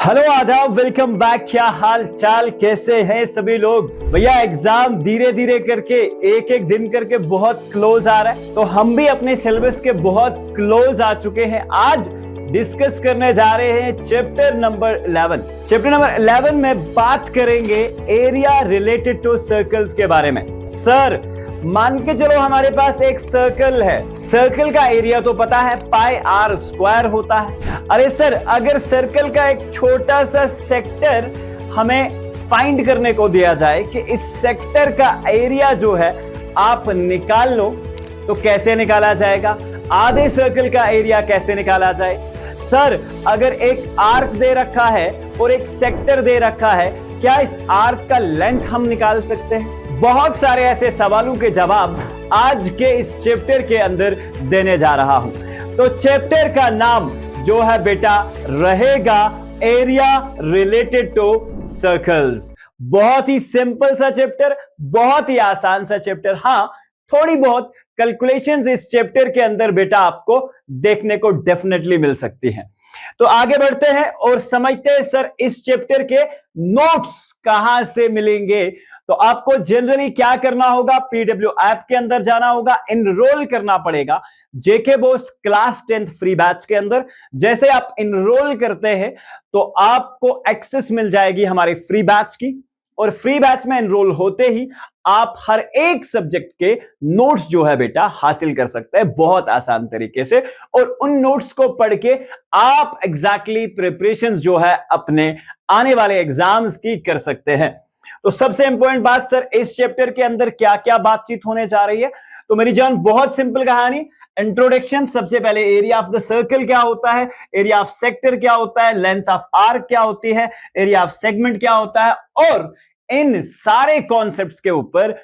Hello आदाब, welcome back. क्या हाल चाल, कैसे हैं सभी लोग? भैया एग्जाम धीरे धीरे करके एक एक दिन करके बहुत क्लोज आ रहा है, तो हम भी अपने सिलेबस के बहुत क्लोज आ चुके हैं। आज डिस्कस करने जा रहे हैं चैप्टर नंबर 11। चैप्टर नंबर 11 में बात करेंगे एरिया रिलेटेड टू सर्कल्स के बारे में। सर मान के चलो हमारे पास एक सर्कल है, सर्कल का एरिया तो पता है पाई आर स्क्वायर होता है। अरे सर अगर सर्कल का एक छोटा सा सेक्टर हमें फाइंड करने को दिया जाए कि इस सेक्टर का एरिया जो है आप निकाल लो, तो कैसे निकाला जाएगा? आधे सर्कल का एरिया कैसे निकाला जाए? सर अगर एक आर्क दे रखा है और एक सेक्टर दे रखा है, क्या इस आर्क का लेंथ हम निकाल सकते हैं? बहुत सारे ऐसे सवालों के जवाब आज के इस चैप्टर के अंदर देने जा रहा हूं। तो चैप्टर का नाम जो है बेटा रहेगा एरिया रिलेटेड टू सर्कल्स। बहुत ही सिंपल सा चैप्टर, बहुत ही आसान सा चैप्टर। हाँ, थोड़ी बहुत कैलकुलेशंस इस चैप्टर के अंदर बेटा आपको देखने को डेफिनेटली मिल सकती हैं। तो आगे बढ़ते हैं और समझते हैं सर इस चैप्टर के नोट्स कहां से मिलेंगे। तो आपको जनरली क्या करना होगा, पीडब्ल्यू ऐप के अंदर जाना होगा, इनरोल करना पड़ेगा JK boss class 10th free batch के अंदर। जैसे आप इनरोल करते हैं तो आपको एक्सेस मिल जाएगी हमारे फ्री बैच की, और फ्री बैच में एनरोल होते ही आप हर एक सब्जेक्ट के नोट्स जो है बेटा हासिल कर सकते हैं बहुत आसान तरीके से, और उन नोट्स को पढ़ के आप एग्जैक्टली प्रिपरेशंस जो है अपने आने वाले एग्जाम्स की कर सकते हैं। तो सबसे इंपॉर्टेंट बात सर, इस चैप्टर के अंदर क्या क्या बातचीत होने जा रही है, तो मेरी जान बहुत सिंपल कहानी। इंट्रोडक्शन, सबसे पहले एरिया ऑफ द सर्कल क्या होता है, एरिया ऑफ सेक्टर क्या होता है, लेंथ ऑफ आर्क क्या होती है, एरिया ऑफ सेगमेंट क्या होता है, और इन सारे कॉन्सेप्ट्स के ऊपर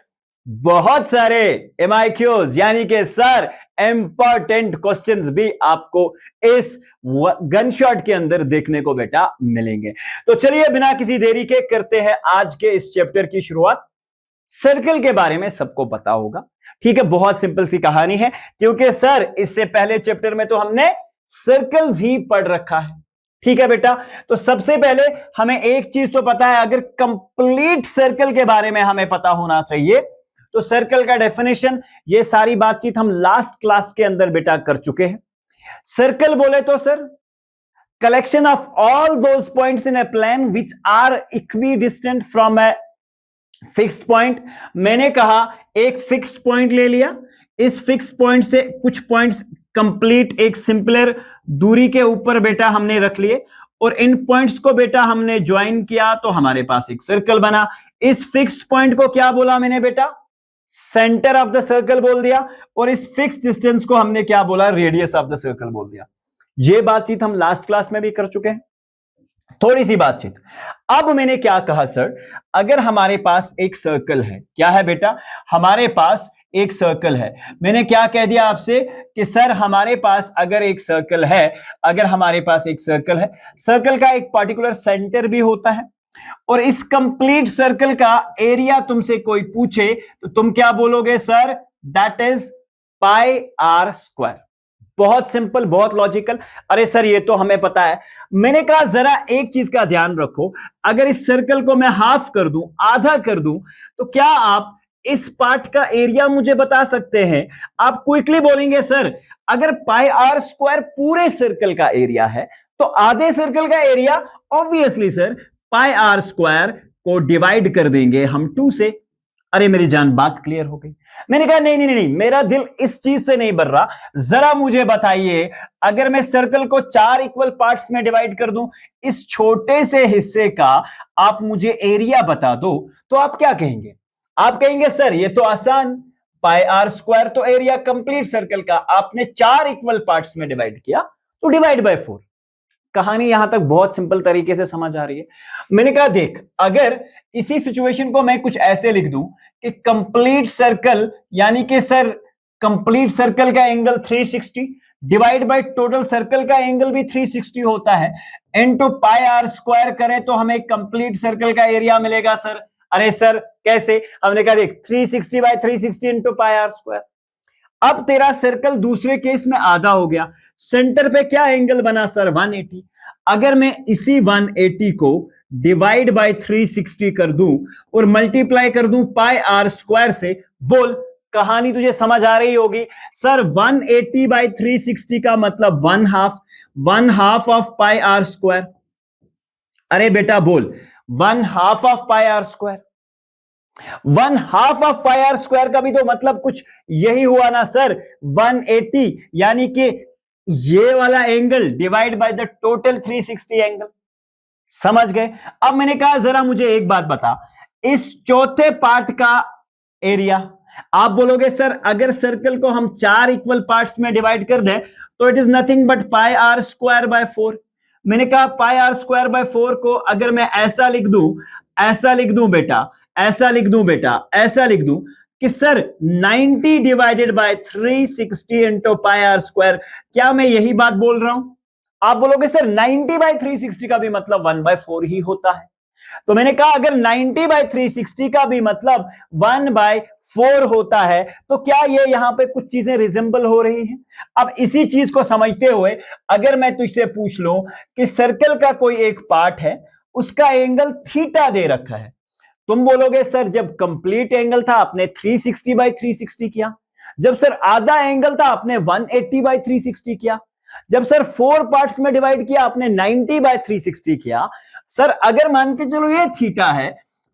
बहुत सारे एमआईक्यूज यानी कि सर इंपॉर्टेंट क्वेश्चंस भी आपको इस गन शॉट के अंदर देखने को बेटा मिलेंगे। तो चलिए बिना किसी देरी के करते हैं आज के इस चैप्टर की शुरुआत। सर्कल के बारे में सबको पता होगा, ठीक है, बहुत सिंपल सी कहानी है, क्योंकि सर इससे पहले चैप्टर में तो हमने सर्कल्स ही पढ़ रखा है, ठीक है बेटा। तो सबसे पहले हमें एक चीज तो पता है, अगर कंप्लीट सर्कल के बारे में हमें पता होना चाहिए, तो सर्कल का डेफिनेशन, ये सारी बातचीत हम लास्ट क्लास के अंदर बेटा कर चुके हैं। सर्कल बोले तो sir collection of all those points in a plane which are equidistant from a fixed point. मैंने कहा एक फिक्स्ड पॉइंट ले लिया, इस फिक्स्ड पॉइंट से कुछ पॉइंट्स कंप्लीट एक सिंपलर दूरी के ऊपर बेटा हमने रख लिए, और इन पॉइंट्स को बेटा हमने ज्वाइन किया तो हमारे पास एक सर्कल बना। इस फिक्स्ड पॉइंट को क्या बोला मैंने बेटा? सेंटर ऑफ द सर्कल बोल दिया, और इस फिक्स डिस्टेंस को हमने क्या बोला? रेडियस ऑफ द सर्कल बोल दिया। ये बातचीत हम लास्ट क्लास में भी कर चुके हैं, थोड़ी सी बातचीत। अब मैंने क्या कहा सर, अगर हमारे पास एक सर्कल है, क्या है बेटा? हमारे पास एक सर्कल है। मैंने क्या कह दिया आपसे कि सर हमारे पास अगर एक सर्कल है, अगर हमारे पास एक सर्कल है, सर्कल का एक पर्टिकुलर सेंटर भी होता है, और इस कंप्लीट सर्कल का एरिया तुमसे कोई पूछे तो तुम क्या बोलोगे sir? That is pi are square. बहुत सिंपल, बहुत लॉजिकल। अरे सर ये तो हमें पता है। मैंने कहा जरा एक चीज का ध्यान रखो, अगर इस सर्कल को मैं हाफ कर दूं, आधा कर दूं, तो क्या आप इस पार्ट का एरिया मुझे बता सकते हैं? आप क्विकली बोलेंगे सर अगर पाई आर स्क्वायर पूरे सर्कल का एरिया है तो आधे सर्कल का area obviously sir pi are square को डिवाइड कर देंगे हम 2 से। अरे मेरी जान बात क्लियर हो गई। मैंने कहा नहीं नहीं नहीं, मेरा दिल इस चीज से नहीं भर रहा, जरा मुझे बताइए अगर मैं सर्कल को 4 इक्वल पार्ट्स में डिवाइड कर दूं, इस छोटे से हिस्से का आप मुझे एरिया बता दो, तो आप क्या कहेंगे? आप कहेंगे सर ये तो आसान, पाई आर स्क्वायर तो एरिया कंप्लीट सर्कल का, आपने 4 इक्वल पार्ट्स में डिवाइड किया तो डिवाइड बाय 4। कहानी यहां तक बहुत सिंपल तरीके से समझ आ रही है। मैंने कहा देख, अगर इसी सिचुएशन को मैं कुछ ऐसे लिख दूं कि कंप्लीट सर्कल यानी कि सर कंप्लीट सर्कल का angle 360 divide by total circle का एंगल भी 360 होता है, इनटू पाई आर स्क्वायर करें तो हमें कंप्लीट सर्कल का एरिया मिलेगा सर। अरे सर कैसे? हमने कहा देख 360 by 360 into pi are square. अब तेरा सर्कल दूसरे केस में आधा हो गया, सेंटर पे क्या एंगल बना सर? 180। अगर मैं इसी 180 को डिवाइड बाय 360 कर दूं और मल्टीप्लाई कर दूं पाई आर स्क्वायर से, बोल कहानी तुझे समझ आ रही होगी। सर 180 बाय 360 का मतलब 1/2 ऑफ पाई आर स्क्वायर। अरे बेटा बोल 1/2 of pi are square. 1/2 of pi are square का भी तो मतलब कुछ यही हुआ ना सर, 180 यानी कि ये वाला angle divide by the total 360 angle. समझ गए। अब मैंने कहा जरा मुझे एक बात बता, इस चौथे पार्ट का एरिया। आप बोलोगे सर अगर सर्कल को हम 4 इक्वल पार्ट्स में डिवाइड कर दें तो it is nothing but pi are square by 4। मैंने कहा पाई आर स्क्वायर बाय 4 को अगर मैं ऐसा लिख दूं, ऐसा लिख दूं बेटा, ऐसा लिख दूं बेटा, ऐसा लिख दूं कि sir 90 divided by 360 into pi are square. क्या मैं यही बात बोल रहा हूं? आप बोलोगे सर 90 बाय 360 का भी मतलब 1/4 ही होता है। तो मैंने कहा अगर 90 बाय 360 का भी मतलब 1/4 होता है तो क्या ये यहां पे कुछ चीजें रिजेंबल हो रही हैं? अब इसी चीज को समझते हुए अगर मैं तुझसे पूछ लूं कि सर्कल का कोई एक पार्ट है, उसका एंगल थीटा दे रखा है, तुम बोलोगे सर जब कंप्लीट एंगल था आपने 360 बाय 360 किया, जब सर आधा एंगल था आपने 180 बाय 360 किया, जब सर 4 पार्ट्स में डिवाइड किया आपने 90 बाय 360 किया। सर अगर मान के चलो ये थीटा है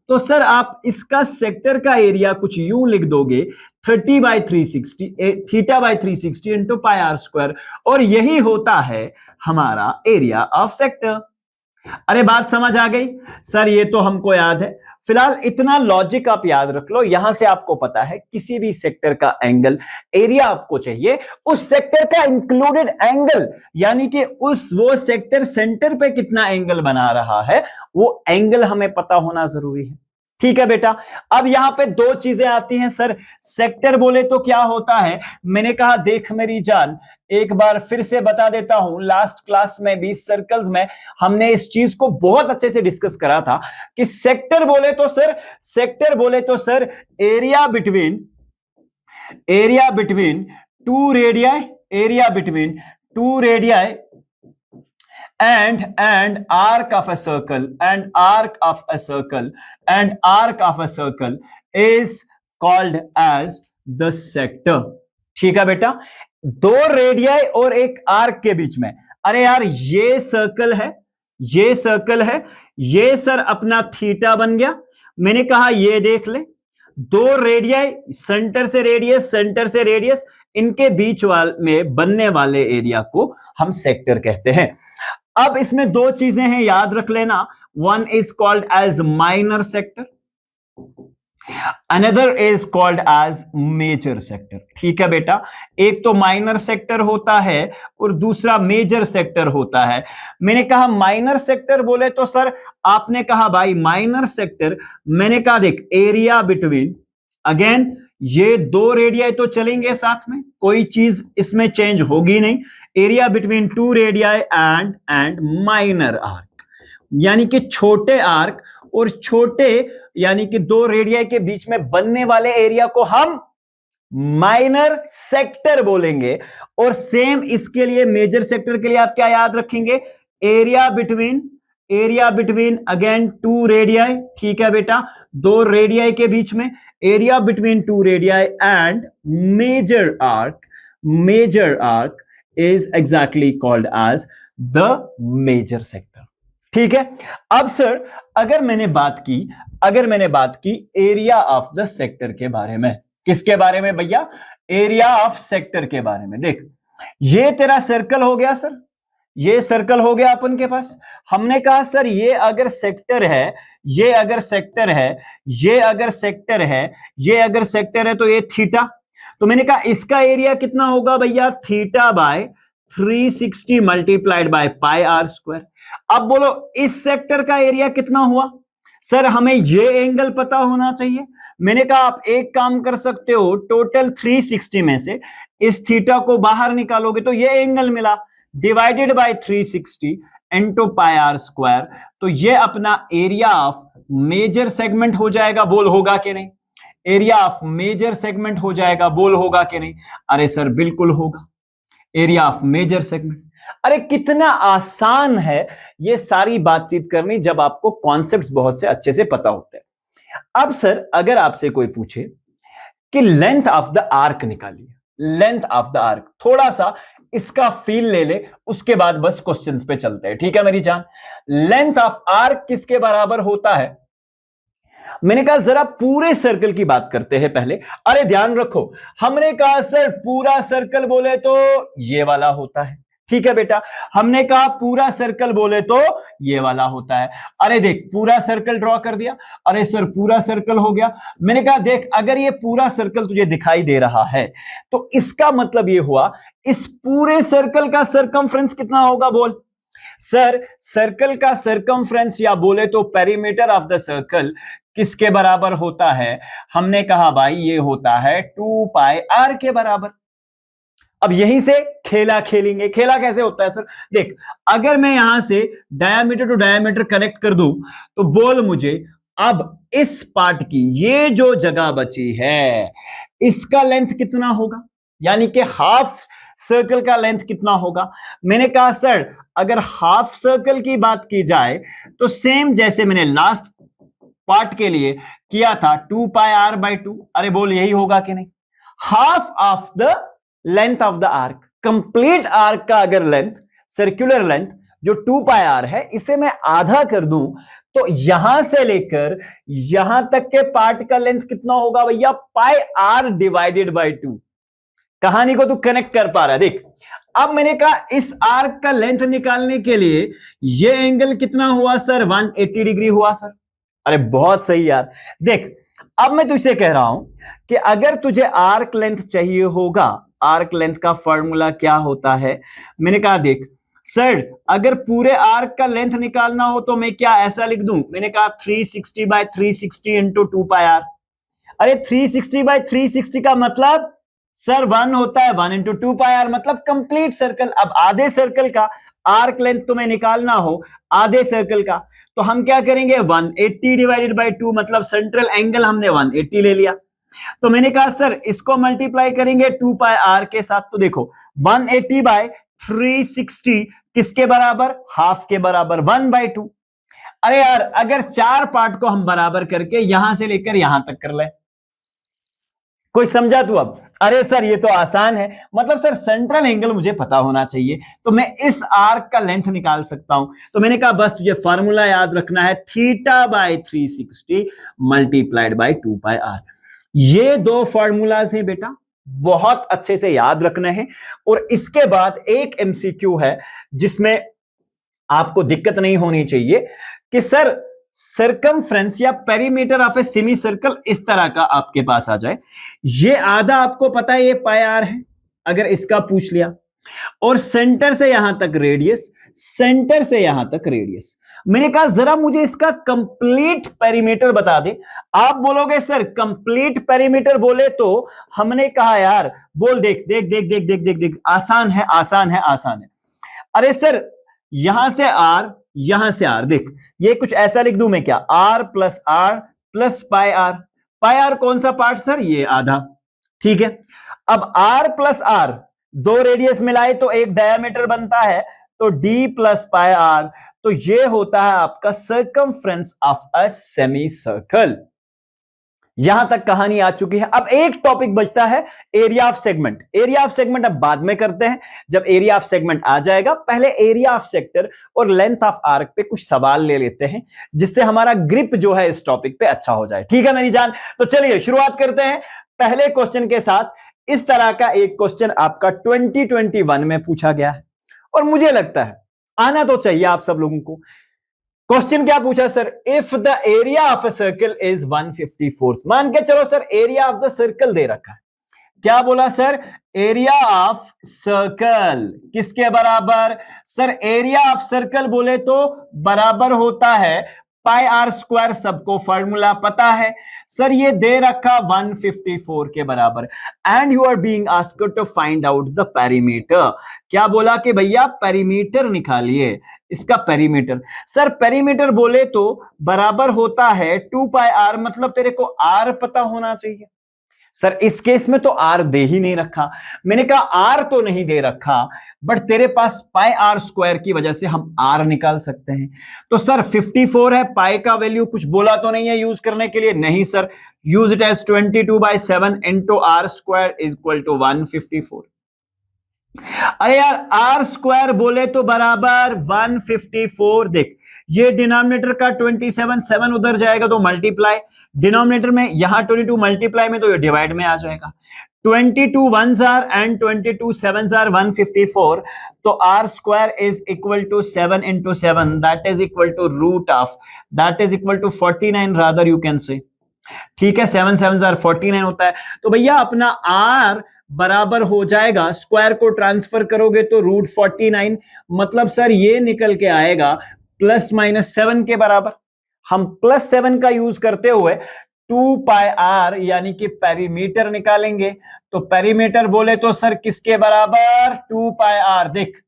तो सर आप इसका सेक्टर का एरिया कुछ यूं लिख दोगे 30 by 360 theta by 360 into pi are square, और यही होता है हमारा एरिया ऑफ सेक्टर। अरे बात समझ आ गई? सर ये तो हमको याद है। फिलहाल इतना लॉजिक आप याद रख लो, यहां से आपको पता है किसी भी सेक्टर का एंगल एरिया आपको चाहिए, उस सेक्टर का इंक्लूडेड एंगल यानी कि वो सेक्टर सेंटर पे कितना एंगल बना रहा है, वो एंगल हमें पता होना जरूरी है। ठीक है बेटा। अब यहां पे दो चीजें आती हैं सर, सेक्टर बोले तो क्या होता है? मैंने कहा देख मेरी जान, एक बार फिर से बता देता हूं, लास्ट क्लास में भी सर्कल्स में हमने इस चीज को बहुत अच्छे से डिस्कस करा था कि सेक्टर बोले तो sir area between two radii, area between two radii and arc of a circle is called as the sector। ठीक है बेटा। दो रेडियाई और एक आर्क के बीच में, अरे यार ये सर्कल है, ये सर अपना थीटा बन गया। मैंने कहा ये देख ले, दो रेडियाई, सेंटर से रेडियस, इनके बीच में बनने वाले एरिया को हम सेक्टर कहते हैं। अब इसमें दो चीजें हैं, याद रख लेना। One is called as minor sector, another is called as major sector. ठीक है बेटा। एक तो माइनर सेक्टर होता है और दूसरा मेजर सेक्टर होता है। मैंने कहा माइनर सेक्टर बोले तो सर, आपने कहा भाई माइनर सेक्टर, मैंने कहा देख एरिया बिटवीन, अगेन ये दो रेडियाई तो चलेंगे साथ में, कोई चीज इसमें चेंज होगी नहीं। Area between two radii and minor arc, यानी कि छोटे आर्क और छोटे यानी कि दो रेडियाई के बीच में बनने वाले एरिया को हम माइनर सेक्टर बोलेंगे। और सेम इसके लिए मेजर सेक्टर के लिए आप क्या याद रखेंगे? Area between again two radii. ठीक है बेटा। दो रेडियाई के बीच में area between two radii and major arc is exactly called as the major sector. ठीक है। अब सर अगर मैंने बात की एरिया ऑफ द सेक्टर के बारे में, किसके बारे में भैया? एरिया ऑफ सेक्टर के बारे में। देख ये तेरा सर्कल हो गया सर, ये सर्कल हो गया अपन के पास। हमने कहा सर ये अगर सेक्टर है, ये अगर सेक्टर है तो ये थीटा। तो मैंने कहा इसका एरिया कितना होगा भैया? Theta by 360 multiplied by pi are square. अब बोलो इस सेक्टर का एरिया कितना हुआ? सर हमें ये एंगल पता होना चाहिए। मैंने कहा आप एक काम कर सकते हो, टोटल 360 में से इस थीटा को बाहर निकालोगे तो ये एंगल मिला, divided by 360 into pi are square. तो ये अपना एरिया ऑफ मेजर सेगमेंट हो जाएगा। बोल होगा कि नहीं? एरिया ऑफ मेजर सेगमेंट हो जाएगा। बोल होगा कि नहीं? अरे सर बिल्कुल होगा, एरिया ऑफ मेजर सेगमेंट। अरे कितना आसान है ये सारी बातचीत करनी जब आपको कॉन्सेप्ट्स बहुत से अच्छे से पता होते हैं। अब सर अगर आपसे कोई पूछे कि लेंथ ऑफ द आर्क निकालिए, लेंथ ऑफ द आर्क, थोड़ा सा इसका फील ले ले, उसके बाद बस क्वेश्चंस पे चलते हैं, ठीक है मेरी जान। लेंथ ऑफ आर्क किसके बराबर होता है? मैंने कहा जरा पूरे सर्कल की बात करते हैं पहले। अरे ध्यान रखो, हमने कहा सर पूरा सर्कल बोले तो ये वाला होता है, ठीक है बेटा। हमने कहा पूरा सर्कल बोले तो ये वाला होता है। अरे देख पूरा सर्कल ड्रॉ कर दिया। अरे सर पूरा सर्कल हो गया। मैंने कहा देख अगर ये पूरा सर्कल तुझे दिखाई दे रहा है तो इसका मतलब ये हुआ इस पूरे सर्कल का सरकमफ्रेंस कितना होगा? बोल सर। सर्कल का सरकमफ्रेंस या बोले तो पेरीमीटर ऑफ द सर्कल किसके बराबर होता है? हमने कहा भाई ये होता है 2 पाई आर के बराबर। अब यहीं से खेला खेलेंगे। खेला कैसे होता है सर? देख अगर मैं यहां से डायमीटर टू डायमीटर कनेक्ट कर दूं तो बोल मुझे अब इस पार्ट की ये जो जगह बची है इसका लेंथ कितना होगा, यानी कि हाफ सर्कल का लेंथ कितना होगा? मैंने कहा सर अगर हाफ सर्कल की बात की जाए तो सेम जैसे मैंने लास्ट पार्ट के लिए किया था 2 पाई आर बाई 2। अरे बोल यही होगा कि नहीं? Half of the length of the arc, complete arc का अगर लेंथ, सर्कुलर लेंथ जो 2 पाई आर है, इसे मैं आधा कर दूं तो यहां से लेकर यहां तक के पार्ट का लेंथ कितना होगा भैया? पाई आर डिवाइडेड बाई 2। कहानी को तू कनेक्ट कर पा रहा है? देख अब मैंने कहा इस आर्क का लेंथ निकालने के लिए ये एंगल कितना हुआ सर? 180 डिग्री हुआ सर। अरे बहुत सही यार। देख अब मैं तुझसे कह रहा हूं कि अगर तुझे आर्क लेंथ चाहिए होगा, आर्क लेंथ का फॉर्मूला क्या होता है? मैंने कहा देख सर अगर पूरे आर्क का लेंथ निकालना हो तो मैं क्या ऐसा लिख दूं? मैंने कहा 360 बाय 360 इंटू 2 पाई आर। अरे 360 बाय 360 का मतलब सर 1 होता है 1 इंटू 2 पाई आर, मतलब कंप्लीट सर्कल। अब आधे सर्कल का आर्क लेंथ तुम्हें निकालना हो, आधे सर्कल का, तो हम क्या करेंगे? 180 डिवाइडेड बाई 2, मतलब सेंट्रल एंगल हमने 180 ले लिया। तो मैंने कहा सर इसको मल्टीप्लाई करेंगे 2 पाई आर के साथ, तो देखो 180 बाय 360 किसके बराबर? हाफ के बराबर, 1/2। अरे यार अगर चार पार्ट को हम बराबर करके यहां से लेकर यहां तक कर ले, कोई समझा तू? अब अरे सर ये तो आसान है, मतलब सर सेंट्रल एंगल मुझे पता होना चाहिए तो मैं इस आर्क का लेंथ निकाल सकता हूं। तो मैंने कहा बस तुझे फार्मूला याद रखना है, theta by 360 multiplied by 2 pi r. ये दो फार्मूलाज हैं बेटा, बहुत अच्छे से याद रखना है। और इसके बाद एक एमसीक्यू है जिसमें आपको दिक्कत नहीं होनी चाहिए कि सर सरकमफ्रेंस या perimeter of a semi circle इस तरह का आपके पास आ जाए, ये आधा आपको पता है ये पाई आर है, अगर इसका पूछ लिया, और सेंटर से यहां तक रेडियस, सेंटर से यहां तक रेडियस। मैंने कहा जरा मुझे इसका कंप्लीट पेरीमीटर बता दे। आप बोलोगे सर कंप्लीट पेरीमीटर बोले तो हमने कहा यार बोल देख देख देख देख देख देख देख आसान है आसान है आसान है। अरे सर यहां से आर यहां से आर, देख ये कुछ ऐसा लिख दूं मैं क्या? R plus pi r. Pi r कौन सा पार्ट सर? ये आधा, ठीक है। अब आर प्लस आर दो रेडियस मिलाए तो एक डायमीटर बनता है, तो डी प्लस पाई आर, तो ये होता है आपका circumference of a semi circle. यहां तक कहानी आ चुकी है। अब एक टॉपिक बचता है area of segment. Area of segment अब बाद में करते हैं, जब एरिया ऑफ सेगमेंट आ जाएगा। पहले एरिया ऑफ सेक्टर और लेंथ ऑफ आर्क पे कुछ सवाल ले लेते हैं जिससे हमारा ग्रिप जो है इस टॉपिक पे अच्छा हो जाए, ठीक है मेरी जान? तो चलिए शुरुआत करते हैं पहले क्वेश्चन के साथ। इस तरह का एक क्वेश्चन आपका 2021 में पूछा गया है और मुझे लगता है आना तो चाहिए आप सब लोगों को। क्वेश्चन क्या पूछा sir? If the area of a circle is 154, मान के चलो sir area of the circle दे रखा है। क्या बोला सर? एरिया ऑफ सर्कल किसके बराबर? सर एरिया ऑफ सर्कल बोले तो बराबर होता है पाई आर स्क्वायर, सबको फॉर्मूला पता है। सर ये दे रखा 154 के बराबर, and you are being asked to find out the perimeter. क्या बोला कि भैया पेरीमीटर निकालिए, इसका पेरीमीटर। सर पेरीमीटर बोले तो बराबर होता है 2 पाई आर, मतलब तेरे को आर पता होना चाहिए। सर इस केस में तो आर दे ही नहीं रखा। मैंने कहा आर तो नहीं दे रखा, बट तेरे पास पाई आर स्क्वायर की वजह से हम आर निकाल सकते हैं। तो सर 54 है, पाई का वैल्यू कुछ बोला तो नहीं है यूज करने के लिए? नहीं sir, use it as 22/7 into are square is equal to 154। अरे यार आर स्क्वायर बोले तो बराबर 154। देख ये डिनोमिनेटर का 27, 7 उधर जाएगा तो मल्टीप्लाई, डिनोमिनेटर में यहां 22 मल्टीप्लाई में तो ये डिवाइड में आ जाएगा। 22 1s are and 22 7s are 154, तो r square is equal to 7 into 7, that is equal to root of, that is equal to 49 rather you can say. ठीक है, 7 7s are 49 होता है। तो भैया अपना आर बराबर हो जाएगा, स्क्वायर को ट्रांसफर करोगे तो रूट 49, मतलब सर ये निकल के आएगा ±7 के बराबर। हम +7 का यूज करते हुए 2 पाई आर यानी कि पेरीमीटर निकालेंगे। तो पेरीमीटर बोले तो सर किसके बराबर? 2 पाई आर। देख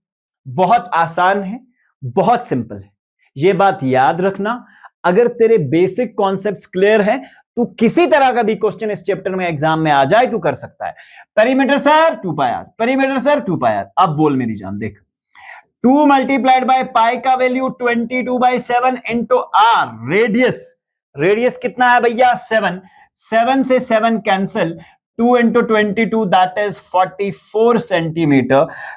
बहुत आसान है, बहुत सिंपल है, ये बात याद रखना। अगर तेरे बेसिक कॉन्सेप्ट्स क्लियर है, तू किसी तरह का भी क्वेश्चन इस चैप्टर में एग्जाम में आ जाए तू कर सकता है। Perimeter sir 2 pi r, perimeter sir 2 pi r. अब बोल मेरी जान, देख 2 मल्टीप्लाइड बाय पाई का value 22/7 into are, radius, radius कितना है भैया? 7, 7 से 7 cancel, 2 into 22 that is 44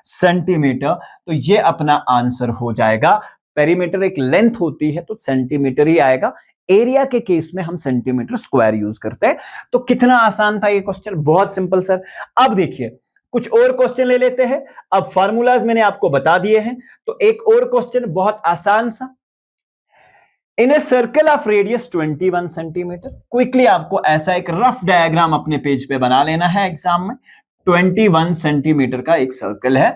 centimetre. तो ये अपना आंसर हो जाएगा। पेरीमीटर एक लेंथ होती है तो सेंटीमीटर ही आएगा, एरिया के केस में हम सेंटीमीटर स्क्वायर यूज करते हैं। तो कितना आसान था ये क्वेश्चन, बहुत सिंपल सर। अब देखिए कुछ और क्वेश्चन ले लेते हैं। अब फार्मूलाज मैंने आपको बता दिए हैं, तो एक और क्वेश्चन बहुत आसान सा। In a circle of radius 21 centimetre, quickly आपको ऐसा एक रफ डायग्राम अपने पेज पे बना लेना है एग्जाम में। 21 सेंटीमीटर का एक सर्कल है,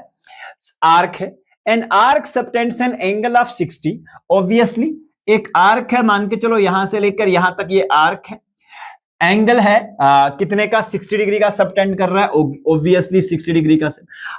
आर्क है, an arc subtends an angle of 60। Obviously एक आर्क है, मान के चलो यहां से लेकर यहां तक ये आर्क है, एंगल है कितने का? 60 डिग्री का सबटेंड कर रहा है, ऑब्वियसली 60 डिग्री का।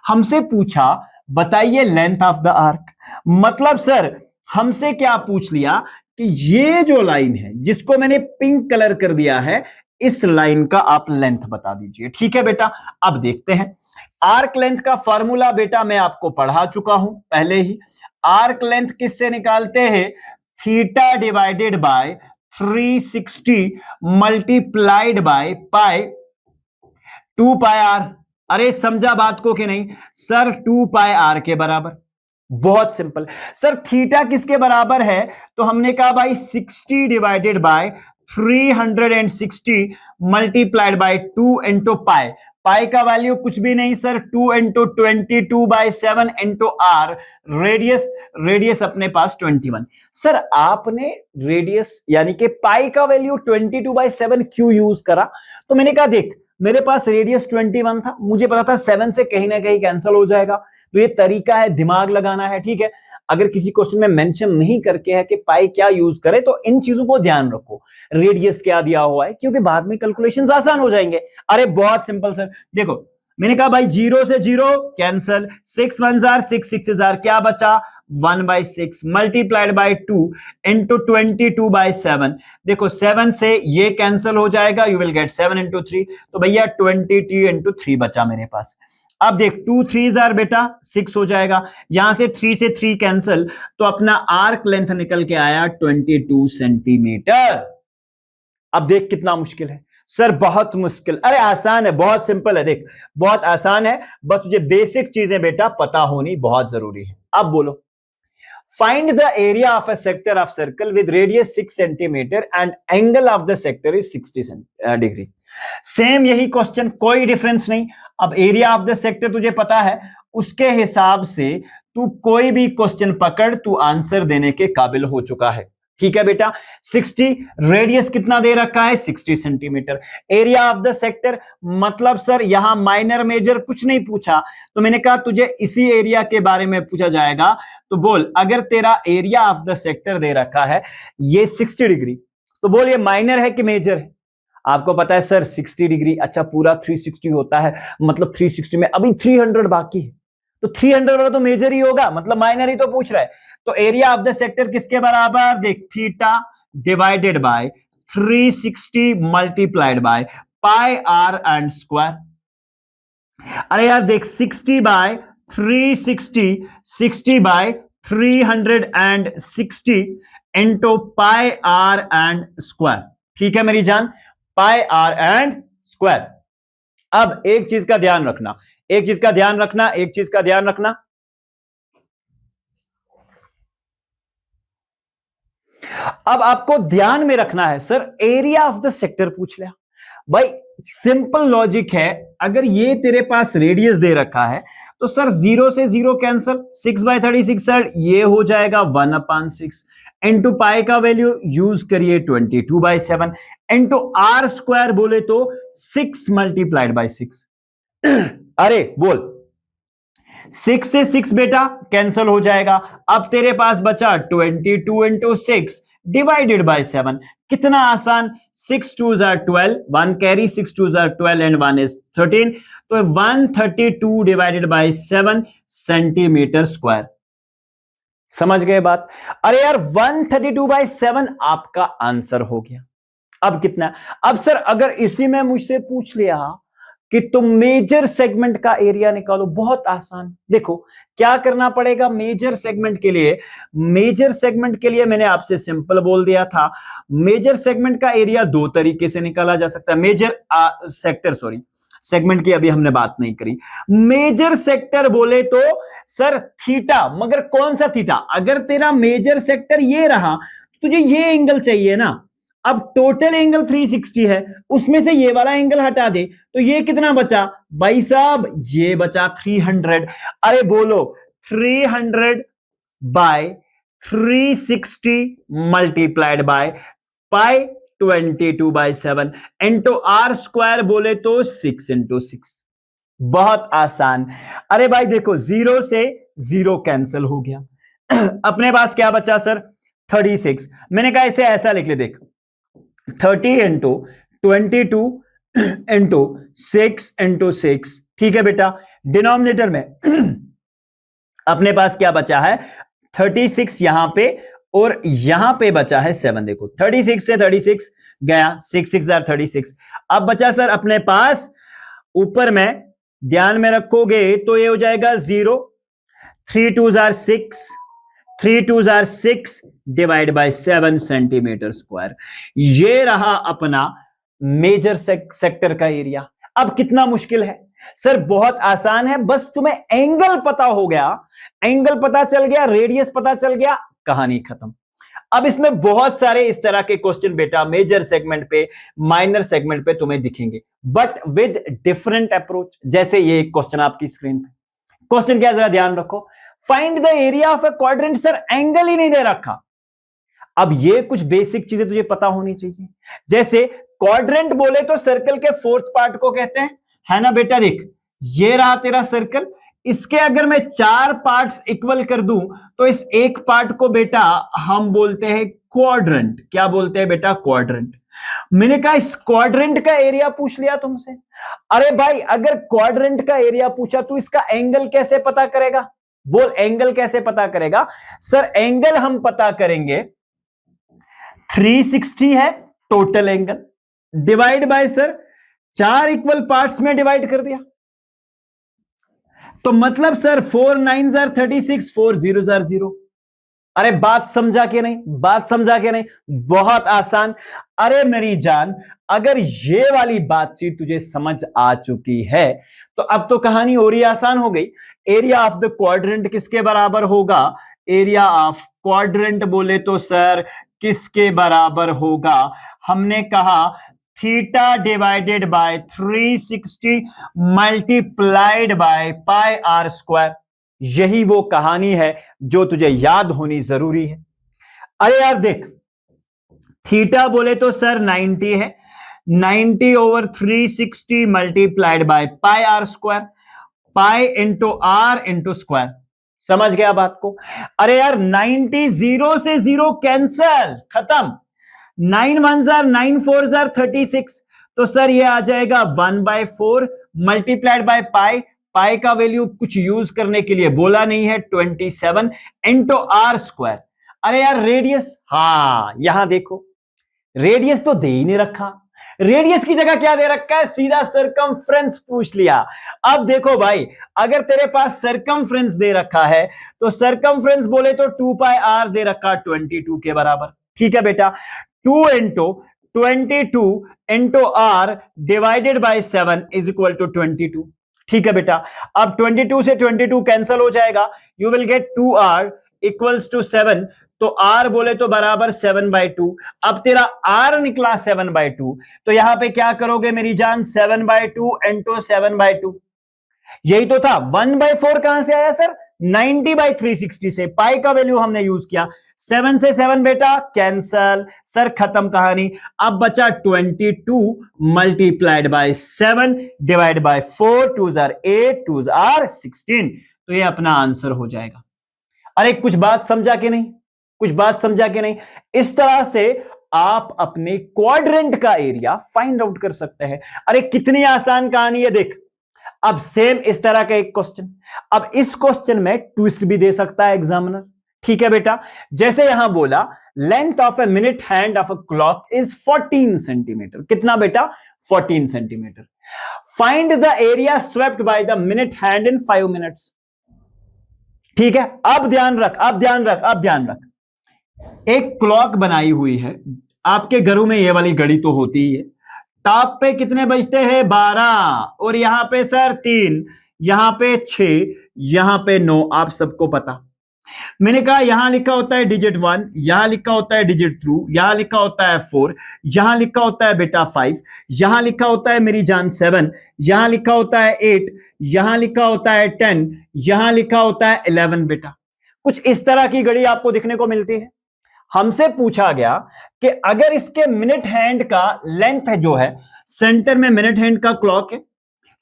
हमसे पूछा बताइए लेंथ ऑफ द आर्क, मतलब सर हमसे क्या पूछ लिया कि ये जो लाइन है जिसको मैंने पिंक कलर कर दिया है, इस लाइन का आप लेंथ बता दीजिए। ठीक है बेटा, अब देखते हैं। आर्क लेंथ का फॉर्मूला बेटा मैं आपको पढ़ा चुका हूं पहले ही। आर्क लेंथ किससे निकालते हैं? Theta divided by 360 multiplied by pi 2 pi r. अरे समझा बात को कि नहीं सर? 2 पाई आर के बराबर। बहुत सिंपल सर, थीटा किसके बराबर है? तो हमने कहा भाई 60 divided by 360 multiplied by 2 into pi. Pi का वैल्यू कुछ भी नहीं sir, 2 into 22/7 into are, radius, radius अपने पास 21। सर आपने रेडियस यानी कि पाई का वैल्यू 22/7 क्यों यूज करा? तो मैंने कहा देख मेरे पास रेडियस 21 था, मुझे पता था 7 से कहीं ना कहीं कैंसिल हो जाएगा, तो ये तरीका है दिमाग लगाना है। ठीक है, अगर किसी क्वेश्चन में मेंशन नहीं करके है कि पाई क्या यूज करे तो इन चीजों को ध्यान रखो, रेडियस क्या दिया हुआ है, क्योंकि बाद में कैलकुलेशंस आसान हो जाएंगे। अरे बहुत सिंपल सर, देखो मैंने कहा भाई 0 से 0 cancel, 6 1s are 6 6s are, क्या बचा? 1/6 मल्टीप्लाइड बाय 2 इंटू 22/7। देखो 7 से ये कैंसिल हो जाएगा, यू विल गेट 7 इंटू 3, तो भैया 22 इंटू 3 बचा मेरे पास। अब देख 2 3s are बेटा 6 हो जाएगा, यहां से 3 से 3 कैंसिल, तो अपना आर्क लेंथ निकल के आया 22 सेंटीमीटर। अब देख कितना मुश्किल है सर, बहुत मुश्किल? अरे आसान है, बहुत सिंपल है, देख बहुत आसान है, बस तुझे बेसिक चीजें बेटा पता होनी बहुत जरूरी है। अब बोलो, find the area of a sector of circle with radius 6 centimetre and angle of the sector is 60 degree. Same यही क्वेश्चन, कोई डिफरेंस नहीं। अब एरिया ऑफ द सेक्टर तुझे पता है, उसके हिसाब से तू कोई भी क्वेश्चन पकड़, तू आंसर देने के काबिल हो चुका है। ठीक है बेटा, 60, रेडियस कितना दे रखा है? 60 centimetre. Area of the sector, मतलब सर यहां माइनर मेजर कुछ नहीं पूछा, तो मैंने कहा तुझे इसी एरिया के बारे में पूछा जाएगा। तो बोल, अगर तेरा एरिया ऑफ द सेक्टर दे रखा है ये 60 डिग्री, तो बोल ये माइनर है कि मेजर है? आपको पता है सर 60 डिग्री, अच्छा पूरा 360 होता है, मतलब 360 में अभी 300 बाकी है, तो 300 वाला तो मेजर ही होगा, मतलब माइनर ही तो पूछ रहा है। तो एरिया ऑफ द सेक्टर किसके बराबर? देख theta divided by 360 multiplied by pi r and square. अरे यार देख 60/360, 60/360 into pi r and square. ठीक है मेरी जान, पाई आर एंड स्क्वायर। अब एक चीज का ध्यान रखना, एक चीज का ध्यान रखना, एक चीज का ध्यान रखना। अब आपको ध्यान में रखना है, sir area of the sector पूछ लिया। भाई सिंपल लॉजिक है, अगर ये तेरे पास रेडियस दे रखा है तो सर 0 से 0 कैंसल, 6/36 सर ये हो जाएगा 1/6 इंटू पाई का वैल्यू यूज करिए 22/7 इंटू आर स्क्वायर बोले तो 6 मल्टीप्लाइड बाई 6। अरे बोल 6 से 6 बेटा कैंसल हो जाएगा। अब तेरे पास बचा 22 इंटू 6 डिवाइडेड बाई 7। कितना आसान, 6 2s are 12, 1 carry, 6 2s are 12 and 1 is 13, तो 132 डिवाइडेड बाई 7 सेंटीमीटर स्क्वायर। समझ गए बात? अरे यार 132/7 आपका आंसर हो गया। अब कितना, अब सर अगर इसी में मुझसे पूछ लिया कि तुम मेजर सेगमेंट का एरिया निकालो, बहुत आसान। देखो क्या करना पड़ेगा मेजर सेगमेंट के लिए, मेजर सेगमेंट के लिए मैंने आपसे सिंपल बोल दिया था, मेजर सेगमेंट का एरिया दो तरीके से निकाला जा सकता है। मेजर सेक्टर, सॉरी सेगमेंट की अभी हमने बात नहीं करी। मेजर सेक्टर बोले तो सर थीटा, मगर कौन सा थीटा? अगर तेरा मेजर सेक्टर ये रहा तुझे ये एंगल चाहिए ना। अब टोटल एंगल 360 है, उसमें से ये वाला एंगल हटा दे तो ये कितना बचा भाई साहब? ये बचा 300। अरे बोलो 300/360 multiplied by pi 22/7 into are square बोले तो 6 इंटू 6। बहुत आसान। अरे भाई देखो 0 से 0 कैंसिल हो गया। अपने पास क्या बचा सर? 36। मैंने कहा इसे ऐसा लिख ले, देख 30 इंटू 22 इंटू 6 इंटू 6। ठीक है बेटा, डिनोमिनेटर में अपने पास क्या बचा है? 36 यहां पे और यहां पे बचा है 7। देखो 36 से 36 गया, 6 6 36। अब बचा सर अपने पास ऊपर में, ध्यान में रखोगे तो ये हो जाएगा 0, 3 2s are 6, 3 2s are 6 divide by 7 centimetre square. ये रहा अपना मेजर सेक्टर का एरिया। अब कितना मुश्किल है सर? बहुत आसान है, बस तुम्हें एंगल पता हो गया, एंगल पता चल गया, रेडियस पता चल गया, कहानी खत्म। अब इसमें बहुत सारे इस तरह के क्वेश्चन बेटा मेजर सेगमेंट पे, माइनर सेगमेंट पे तुम्हें दिखेंगे, बट विद डिफरेंट अप्रोच। जैसे ये क्वेश्चन आपकी स्क्रीन पे, क्वेश्चन क्या जरा ध्यान रखो, find the area of a quadrant. Sir angle ही नहीं दे रखा। अब ये कुछ बेसिक चीजें तुझे पता होनी चाहिए। जैसे क्वाड्रेंट बोले तो सर्कल के फोर्थ पार्ट को कहते हैं, है ना बेटा? देख ये रहा तेरा सर्कल, इसके अगर मैं 4 पार्ट्स इक्वल कर दूं तो इस एक पार्ट को बेटा हम बोलते हैं क्वाड्रेंट। क्या बोलते हैं बेटा? क्वाड्रेंट। मैंने कहा इस क्वाड्रेंट का एरिया पूछ लिया तुमसे। अरे भाई अगर क्वाड्रेंट का एरिया पूछा तो इसका एंगल कैसे पता करेगा? बोल एंगल कैसे पता करेगा? सर एंगल हम पता करेंगे, 360 है total angle, divide by sir 4 equal parts में डिवाइड कर दिया, तो मतलब sir 4 9s are 36, 4 0s are 0। अरे बात समझा के नहीं? बात समझा के नहीं? बहुत आसान। अरे मेरी जान अगर ये वाली बातचीत तुझे समझ आ चुकी है तो अब तो कहानी और ही आसान हो गई। एरिया ऑफ द क्वाड्रेंट किसके बराबर होगा? एरिया ऑफ क्वाड्रेंट बोले तो सर किसके बराबर होगा? हमने कहा theta divided by 360 multiplied by pi are square. यही वो कहानी है जो तुझे याद होनी जरूरी है। अरे यार देख थीटा बोले तो सर 90 है, 90/360 multiplied by pi are square, pi into r into square. समझ गया बात को? अरे यार 90 0 से 0 कैंसल, खत्म। 9 1s are 9 4s are 36, तो सर ये आ जाएगा 1/4 मल्टीप्लाइड बाय पाई। पाई का वैल्यू कुछ यूज करने के लिए बोला नहीं है, 27 इंटू आर स्क्वायर। अरे यार रेडियस, हाँ यहां देखो रेडियस तो दे ही नहीं रखा। रेडियस की जगह क्या दे रखा है, सीधा सरकमफ्रेंस पूछ लिया। अब देखो भाई, अगर तेरे पास सरकमफ्रेंस दे रखा है तो सरकमफ्रेंस बोले तो 2 पाई आर दे रखा 22 के बराबर। ठीक है बेटा, 2 into 22 into r divided by 7 is equal to 22। ठीक है बेटा, अब 22 से 22 कैंसल हो जाएगा, you will get 2r equals to 7। तो r बोले तो बराबर 7/2। अब तेरा r निकला 7/2, तो यहां पे क्या करोगे मेरी जान, 7/2 इंटू 7/2। यही तो था। 1/4 कहां से आया सर, 90/360 से। पाई का वैल्यू हमने यूज किया। 7 से 7 बेटा कैंसल, सर खत्म कहानी। अब बचा 22 multiplied by 7 divide by 4, 2 jar 8, 2 jar 16। तो ये अपना आंसर हो जाएगा। अरे कुछ बात समझा कि नहीं, कुछ बात समझा कि नहीं। इस तरह से आप अपने क्वाड्रेंट का एरिया फाइंड आउट कर सकते हैं। अरे कितनी आसान कहानी है देख। अब सेम इस तरह का एक क्वेश्चन, अब इस क्वेश्चन में ट्विस्ट भी दे सकता है एग्जामिनर। ठीक है बेटा, जैसे यहां बोला length of a minute hand of a clock is 14 centimetre. कितना बेटा, 14 centimetre. Find the area swept by the minute hand in 5 minutes. ठीक है, अब ध्यान रख, अब ध्यान रख, अब ध्यान रख। एक क्लॉक बनाई हुई है, आपके घरों में ये वाली घड़ी तो होती ही है। टॉप पे कितने बजते हैं, 12, और यहां पे सर 3, यहां पे 6, यहां पे 9, आप सबको पता। मैंने कहा यहां लिखा होता है डिजिट 1, यहां लिखा होता है डिजिट 2, यहां लिखा होता है 4, यहां लिखा होता है बेटा 5, यहां लिखा होता है मेरी जान 7, यहां लिखा होता है 8, यहां लिखा होता है 10, यहां लिखा होता है 11 बेटा। कुछ इस तरह की घड़ी आपको दिखने को मिलती है। हमसे पूछा गया कि अगर इसके मिनट हैंड का लेंथ जो है, सेंटर में मिनट हैंड का क्लॉक है,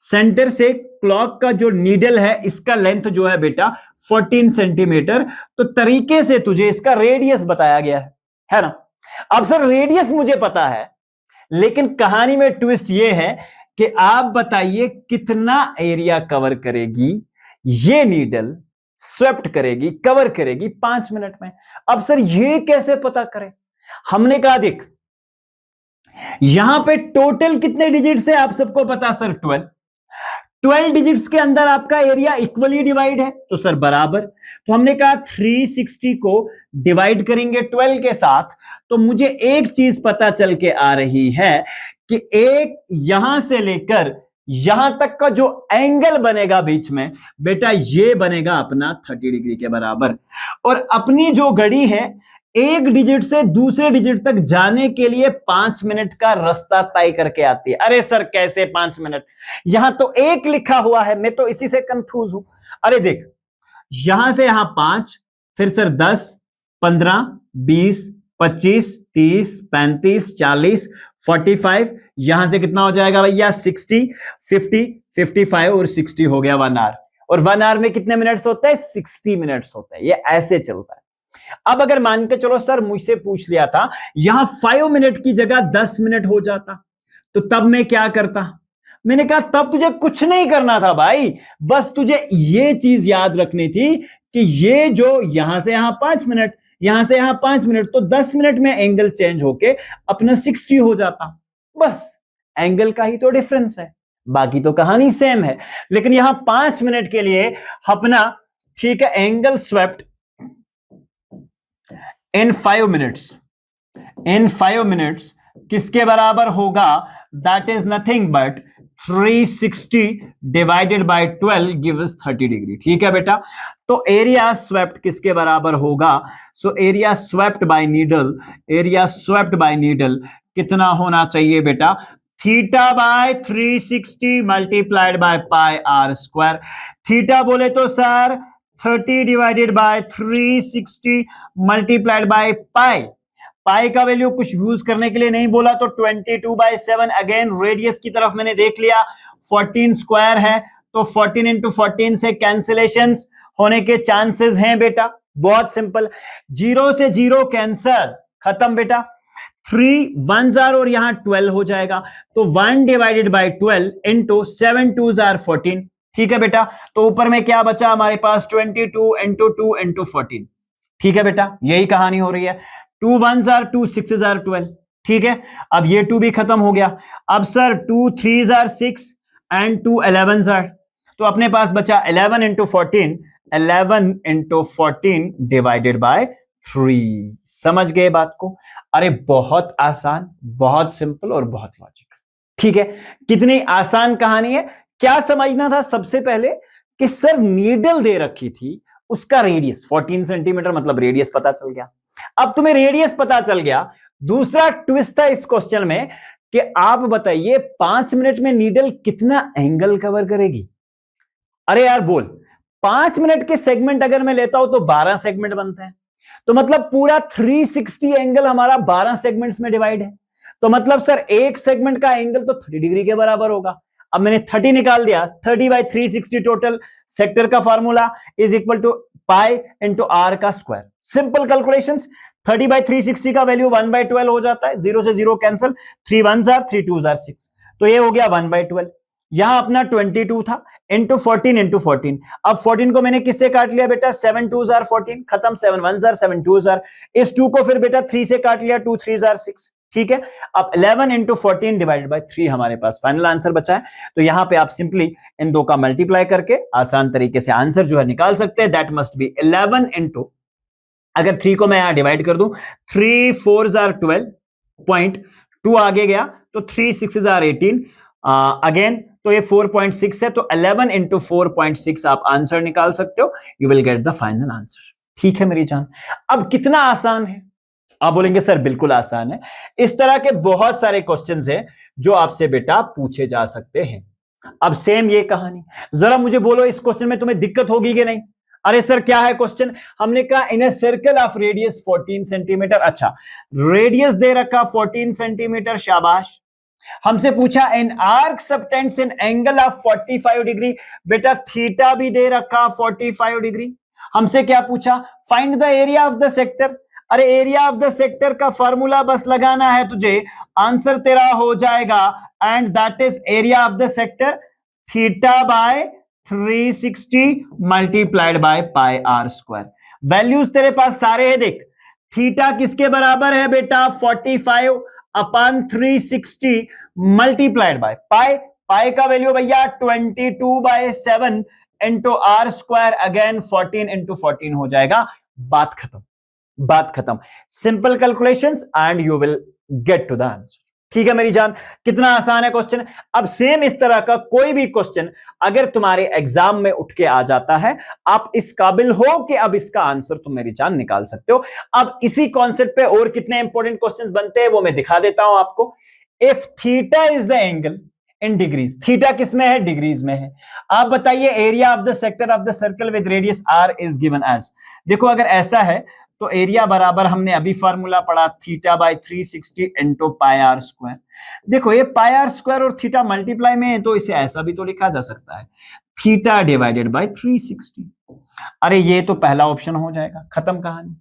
सेंटर से क्लॉक का जो नीडल है इसका लेंथ जो है बेटा 14 सेंटीमीटर, तो तरीके से तुझे इसका रेडियस बताया गया है ना। अब सर रेडियस मुझे पता है, लेकिन कहानी में ट्विस्ट ये है कि आप बताइए कितना एरिया कवर करेगी ये नीडल, स्वेप्ट करेगी, कवर करेगी 5 मिनट में। अब सर ये कैसे पता करें, हमने कहा देख यहां पे टोटल कितने डिजिट्स है आप सबको पता सर 12 डिजिट्स के अंदर आपका एरिया इक्वली डिवाइड है, तो सर बराबर। तो हमने कहा 360 को डिवाइड करेंगे 12 के साथ, तो मुझे एक चीज पता चल के आ रही है कि एक यहां से लेकर यहां तक का जो एंगल बनेगा बीच में बेटा, ये बनेगा अपना 30 डिग्री के बराबर। और अपनी जो घड़ी है एक डिजिट से दूसरे डिजिट तक जाने के लिए 5 मिनट का रास्ता तय करके आती है। अरे सर कैसे 5 मिनट, यहां तो 1 लिखा हुआ है, मैं तो इसी से कंफ्यूज हूं। अरे देख, यहां से यहां 5, फिर सर 10, 15, 20, 25, 30, 35, 40, 45, यहां से कितना हो जाएगा भैया 60, 50, 55 और 60 हो गया 1 आवर। और 1 आवर में कितने मिनट्स होते हैं, 60 मिनट्स होते हैं। ये ऐसे चलता है। अब अगर मान के चलो सर मुझसे पूछ लिया था यहां 5 मिनट की जगह 10 मिनट हो जाता, तो तब मैं क्या करता। मैंने कहा तब तुझे कुछ नहीं करना था भाई, बस तुझे ये चीज याद रखनी थी कि ये जो यहां से यहां 5 मिनट, यहां से यहां 5 मिनट, तो 10 मिनट में एंगल चेंज होके अपना 60 हो जाता। बस एंगल का ही तो डिफरेंस है, बाकी तो कहानी सेम है। लेकिन यहां 5 मिनट के लिए अपना ठीक है angle swept in 5 minutes, in 5 minutes किसके बराबर होगा, that is nothing but 360 divided by 12 gives 30 degree. ठीक है बेटा, तो एरिया स्वेप्ट किसके बराबर होगा, so area swept by needle, area swept by needle कितना होना चाहिए बेटा, theta by 360 multiplied by pi are square. Theta बोले तो sir 30 divided by 360 multiplied by pi. Pi का वैल्यू कुछ यूज करने के लिए नहीं बोला, तो 22/7। अगेन रेडियस की तरफ मैंने देख लिया, 14 स्क्वायर है, तो 14 इंटू 14 से कैंसिलेशन होने के चांसेस हैं बेटा। बहुत सिंपल, 0 से 0 कैंसल, खत्म बेटा। 3 1 जार और यहां 12 हो जाएगा, तो 1 डिवाइडेड बाय 12 इंटू 7 2 जार 14। ठीक है बेटा, तो ऊपर में क्या बचा हमारे पास 22 इंटू 2 इंटू 14। ठीक है बेटा, यही कहानी हो रही है। 2 1 जार 2, 6 जार 12। ठीक है, अब ये 2 भी खत्म हो गया। अब sir 2 3s are 6 and 2 11s are, तो अपने पास बचा 11 इंटू 14, 11 इंटू 14 डिवाइडेड बाय 3। समझ गए बात को? अरे बहुत आसान, बहुत सिंपल और बहुत लॉजिकल। ठीक है, कितनी आसान कहानी है। क्या समझना था सबसे पहले कि सर नीडल दे रखी थी, उसका रेडियस 14 सेंटीमीटर, मतलब रेडियस पता चल गया। अब तुम्हें रेडियस पता चल गया, दूसरा ट्विस्ट था इस क्वेश्चन में कि आप बताइए 5 मिनट में नीडल कितना एंगल कवर करेगी। अरे यार बोल, 5 मिनट के सेगमेंट अगर मैं लेता हूं तो 12 सेगमेंट बनते हैं, तो मतलब पूरा 360 एंगल हमारा 12 सेगमेंट्स में डिवाइड है। तो मतलब सर एक सेगमेंट का एंगल तो 30 डिग्री के बराबर होगा। अब मैंने 30 निकाल दिया, 30 बाई 360 टोटल सेक्टर का formula is equal to pi into r का स्क्वायर। सिंपल कैलकुलेशंस, 30 बाई 360 का वैल्यू 1/12 हो जाता है, 0 से 0 cancel, 3 1s are 3 2s are 6, तो ये हो गया 1/12। यहां अपना 22 था इंटू 14 इंटू 14। अब 14 को मैंने किससे काट लिया बेटा, 7 2s are 14, खत्म, 7 1s are 7 2s are, इस 2 को फिर बेटा 3 से काट लिया, 2 3s are 6। ठीक है, अब 11 इंटू 14 डिवाइडेड बाई 3 हमारे पास फाइनल आंसर बचा है। तो यहां पे आप सिंपली इन दो का मल्टीप्लाई करके आसान तरीके से आंसर जो है निकाल सकते हैं। दैट मस्ट बी 11 इंटू, अगर 3 को मैं यहां डिवाइड कर दूं, 3 4s are 12 पॉइंट 2 आगे गया तो 3 6s are 18 अगेन, तो ये 4.6 है, तो 11 इंटू 4.6 आप आंसर निकाल सकते हो, you will get the final answer. ठीक है मेरी जान, अब कितना आसान है। आप बोलेंगे सर बिल्कुल आसान है। इस तरह के बहुत सारे क्वेश्चंस हैं जो आपसे बेटा पूछे जा सकते हैं। अब सेम ये कहानी, जरा मुझे बोलो इस क्वेश्चन में तुम्हें दिक्कत होगी कि नहीं। अरे सर क्या है क्वेश्चन, हमने कहा in a circle of radius 14 centimetre. अच्छा, रेडियस दे रखा 14 सेंटीमीटर, शाबाश। हमसे पूछा an arc subtends an angle of 45 degree, बेटा थीटा भी दे रखा 45 डिग्री। हमसे क्या पूछा, find the area of the sector. अरे एरिया ऑफ द सेक्टर का फॉर्मूला बस लगाना है तुझे, आंसर तेरा हो जाएगा, and that is area of the sector theta by 360 multiplied by pi are square. Values तेरे पास सारे हैं, देख थीटा किसके बराबर है बेटा, 45 upon 360 multiplied by pi, pi का वैल्यू भैया 22/7 into are square, again 14 into 14 हो जाएगा। बात खत्म, बात खत्म। Simple calculations and you will get to the answer. ठीक है मेरी जान, कितना आसान है क्वेश्चन। अब सेम इस तरह का कोई भी क्वेश्चन अगर तुम्हारे एग्जाम में उठ के आ जाता है, आप इस काबिल हो कि अब इसका आंसर तुम मेरी जान निकाल सकते हो। अब इसी कॉन्सेप्ट पे और कितने इंपॉर्टेंट क्वेश्चंस बनते हैं वो मैं दिखा देता हूं आपको। If theta is the angle in degrees, theta किस में है, डिग्रीज में है। आप बताइए area of the sector of the circle with radius r is given as. देखो अगर ऐसा है तो एरिया बराबर हमने अभी फार्मूला पढ़ा theta by 360 into pi are square. देखो ये पाई आर स्क्वायर और थीटा मल्टीप्लाई में है, तो इसे ऐसा भी तो लिखा जा सकता है, थीटा डिवाइडेड बाय 360। अरे ये तो पहला ऑप्शन हो जाएगा, खत्म कहानी,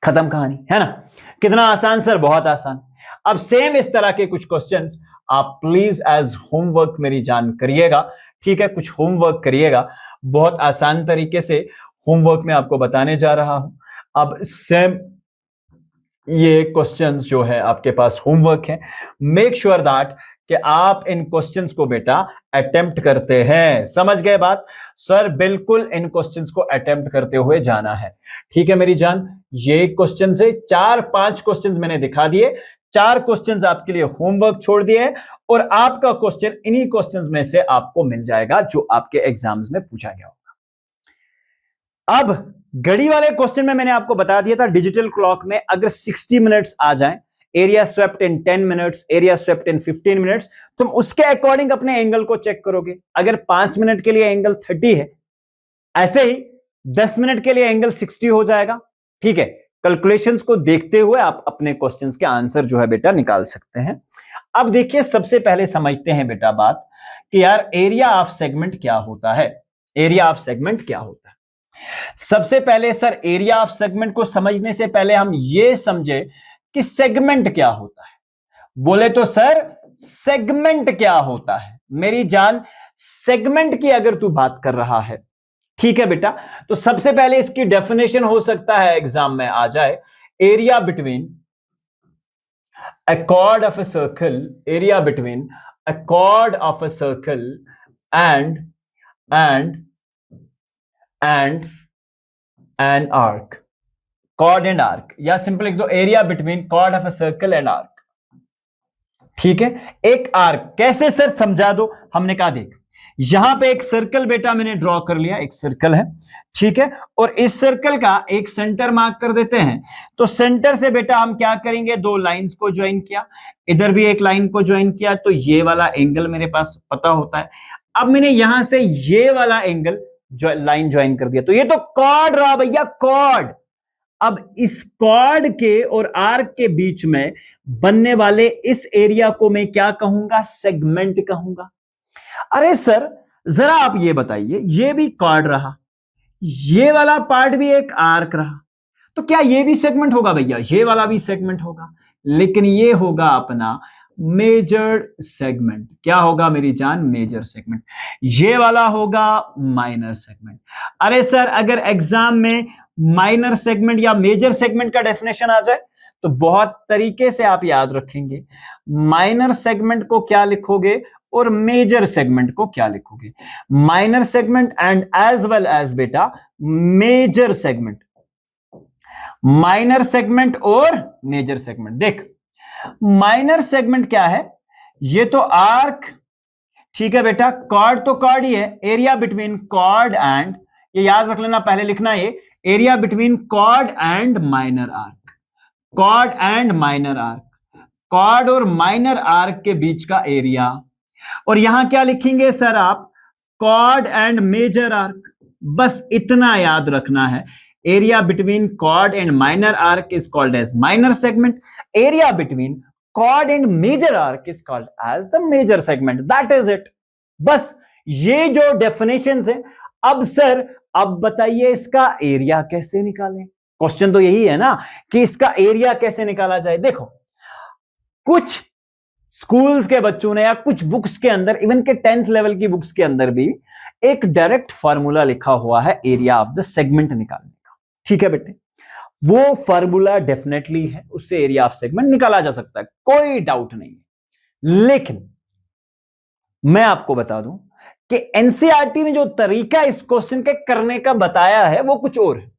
खत्म कहानी, है ना। कितना आसान सर, बहुत आसान। अब सेम इस तरह के कुछ क्वेश्चंस आप प्लीज एज होमवर्क मेरी जान करिएगा। ठीक है, कुछ होमवर्क करिएगा, बहुत आसान तरीके से होमवर्क में आपको बताने जा रहा हूं। अब सेम ये क्वेश्चंस जो है आपके पास होमवर्क है, मेक श्योर दैट कि आप इन क्वेश्चंस को बेटा अटेम्प्ट करते हैं। समझ गए बात सर, बिल्कुल इन क्वेश्चंस को अटेम्प्ट करते हुए जाना है। ठीक है मेरी जान, ये क्वेश्चन से 4-5 क्वेश्चंस मैंने दिखा दिए, 4 क्वेश्चंस आपके लिए होमवर्क छोड़ दिए हैं, और आपका क्वेश्चन इन्हीं क्वेश्चंस में से आपको मिल जाएगा जो आपके एग्जाम्स में पूछा गया होगा। अब घड़ी वाले क्वेश्चन में मैंने आपको बता दिया था, डिजिटल क्लॉक में अगर 60 मिनट्स आ जाएं, एरिया स्वेप्ट इन 10 मिनट्स, एरिया स्वेप्ट इन 15 मिनट्स, तुम उसके अकॉर्डिंग अपने एंगल को चेक करोगे। अगर 5 मिनट के लिए एंगल 30 है, ऐसे ही 10 मिनट के लिए एंगल 60 हो जाएगा। ठीक है, कैलकुलेशंस को देखते हुए आप अपने क्वेश्चंस के आंसर जो है बेटा निकाल सकते हैं। अब देखिए सबसे पहले समझते हैं बेटा बात कि यार एरिया ऑफ सेगमेंट क्या होता है। एरिया ऑफ सेगमेंट क्या होता है, सबसे पहले सर एरिया ऑफ सेगमेंट को समझने से पहले हम ये समझे कि सेगमेंट क्या होता है। बोले तो सर सेगमेंट क्या होता है मेरी जान, सेगमेंट की अगर तू बात कर रहा है, ठीक है बेटा, तो सबसे पहले इसकी डेफिनेशन हो सकता है एग्जाम में आ जाए, area between a chord of a circle, area between a chord of a circle and an arc. Chord and arc, या सिंपल लिख दो area between chord of a circle and arc. ठीक है, एक आर्क कैसे sir समझा दो. हमने कहा देख, यहां पे एक सर्कल बेटा मैंने ड्रॉ कर लिया, एक सर्कल है, ठीक है, और इस सर्कल का एक सेंटर मार्क कर देते हैं. तो सेंटर से बेटा हम क्या करेंगे, दो लाइंस को ज्वाइन किया, इधर भी एक लाइन को ज्वाइन किया, तो ये वाला एंगल मेरे पास पता होता है. अब मैंने यहां से ये वाला एंगल लाइन ज्वाइन कर दिया, तो ये तो कॉर्ड रहा भैया, कॉर्ड. अब इस कॉर्ड के और आर्क के बीच में बनने वाले इस एरिया को मैं क्या कहूंगा, सेगमेंट कहूंगा. अरे सर जरा आप ये बताइए, ये भी कॉर्ड रहा, ये वाला पार्ट भी एक आर्क रहा, तो क्या ये भी सेगमेंट होगा भैया, ये वाला भी सेगमेंट होगा, लेकिन ये होगा अपना मेजर सेगमेंट. क्या होगा मेरी जान, मेजर सेगमेंट. ये वाला होगा माइनर सेगमेंट. अरे सर अगर एग्जाम में माइनर सेगमेंट या मेजर सेगमेंट का डेफिनेशन आ जाए तो बहुत तरीके से आप याद रखेंगे. माइनर सेगमेंट को क्या लिखोगे और मेजर सेगमेंट को क्या लिखोगे. Minor segment and as well as बेटा मेजर सेगमेंट. माइनर सेगमेंट और मेजर सेगमेंट. देख माइनर सेगमेंट क्या है, ये तो आर्क, ठीक है बेटा, कॉर्ड तो कॉर्ड ही है, एरिया बिटवीन कॉर्ड एंड, ये याद रख लेना, पहले लिखना ये area between chord and minor arc. Chord and minor arc, chord और माइनर आर्क के बीच का एरिया. और यहां क्या लिखेंगे सर आप, कॉर्ड एंड मेजर आर्क. बस इतना याद रखना है. Area between chord and minor arc is called as minor segment. Area between chord and major arc is called as the major segment. That is it. बस ये जो definitions है. अब सर अब बताइए इसका एरिया कैसे निकालें. क्वेश्चन तो यही है ना कि इसका एरिया कैसे निकाला जाए. देखो कुछ स्कूल्स के बच्चों ने या कुछ बुक्स के अंदर, इवन के 10th लेवल की बुक्स के अंदर भी एक डायरेक्ट फार्मूला लिखा हुआ है एरिया ऑफ द सेगमेंट निकालने का. ठीक है बेटे, वो फार्मूला डेफिनेटली है, उससे एरिया ऑफ सेगमेंट निकाला जा सकता है, कोई डाउट नहीं है. लेकिन मैं आपको बता दूं कि एनसीईआरटी ने जो तरीका इस क्वेश्चन के करने का बताया है वो कुछ और है.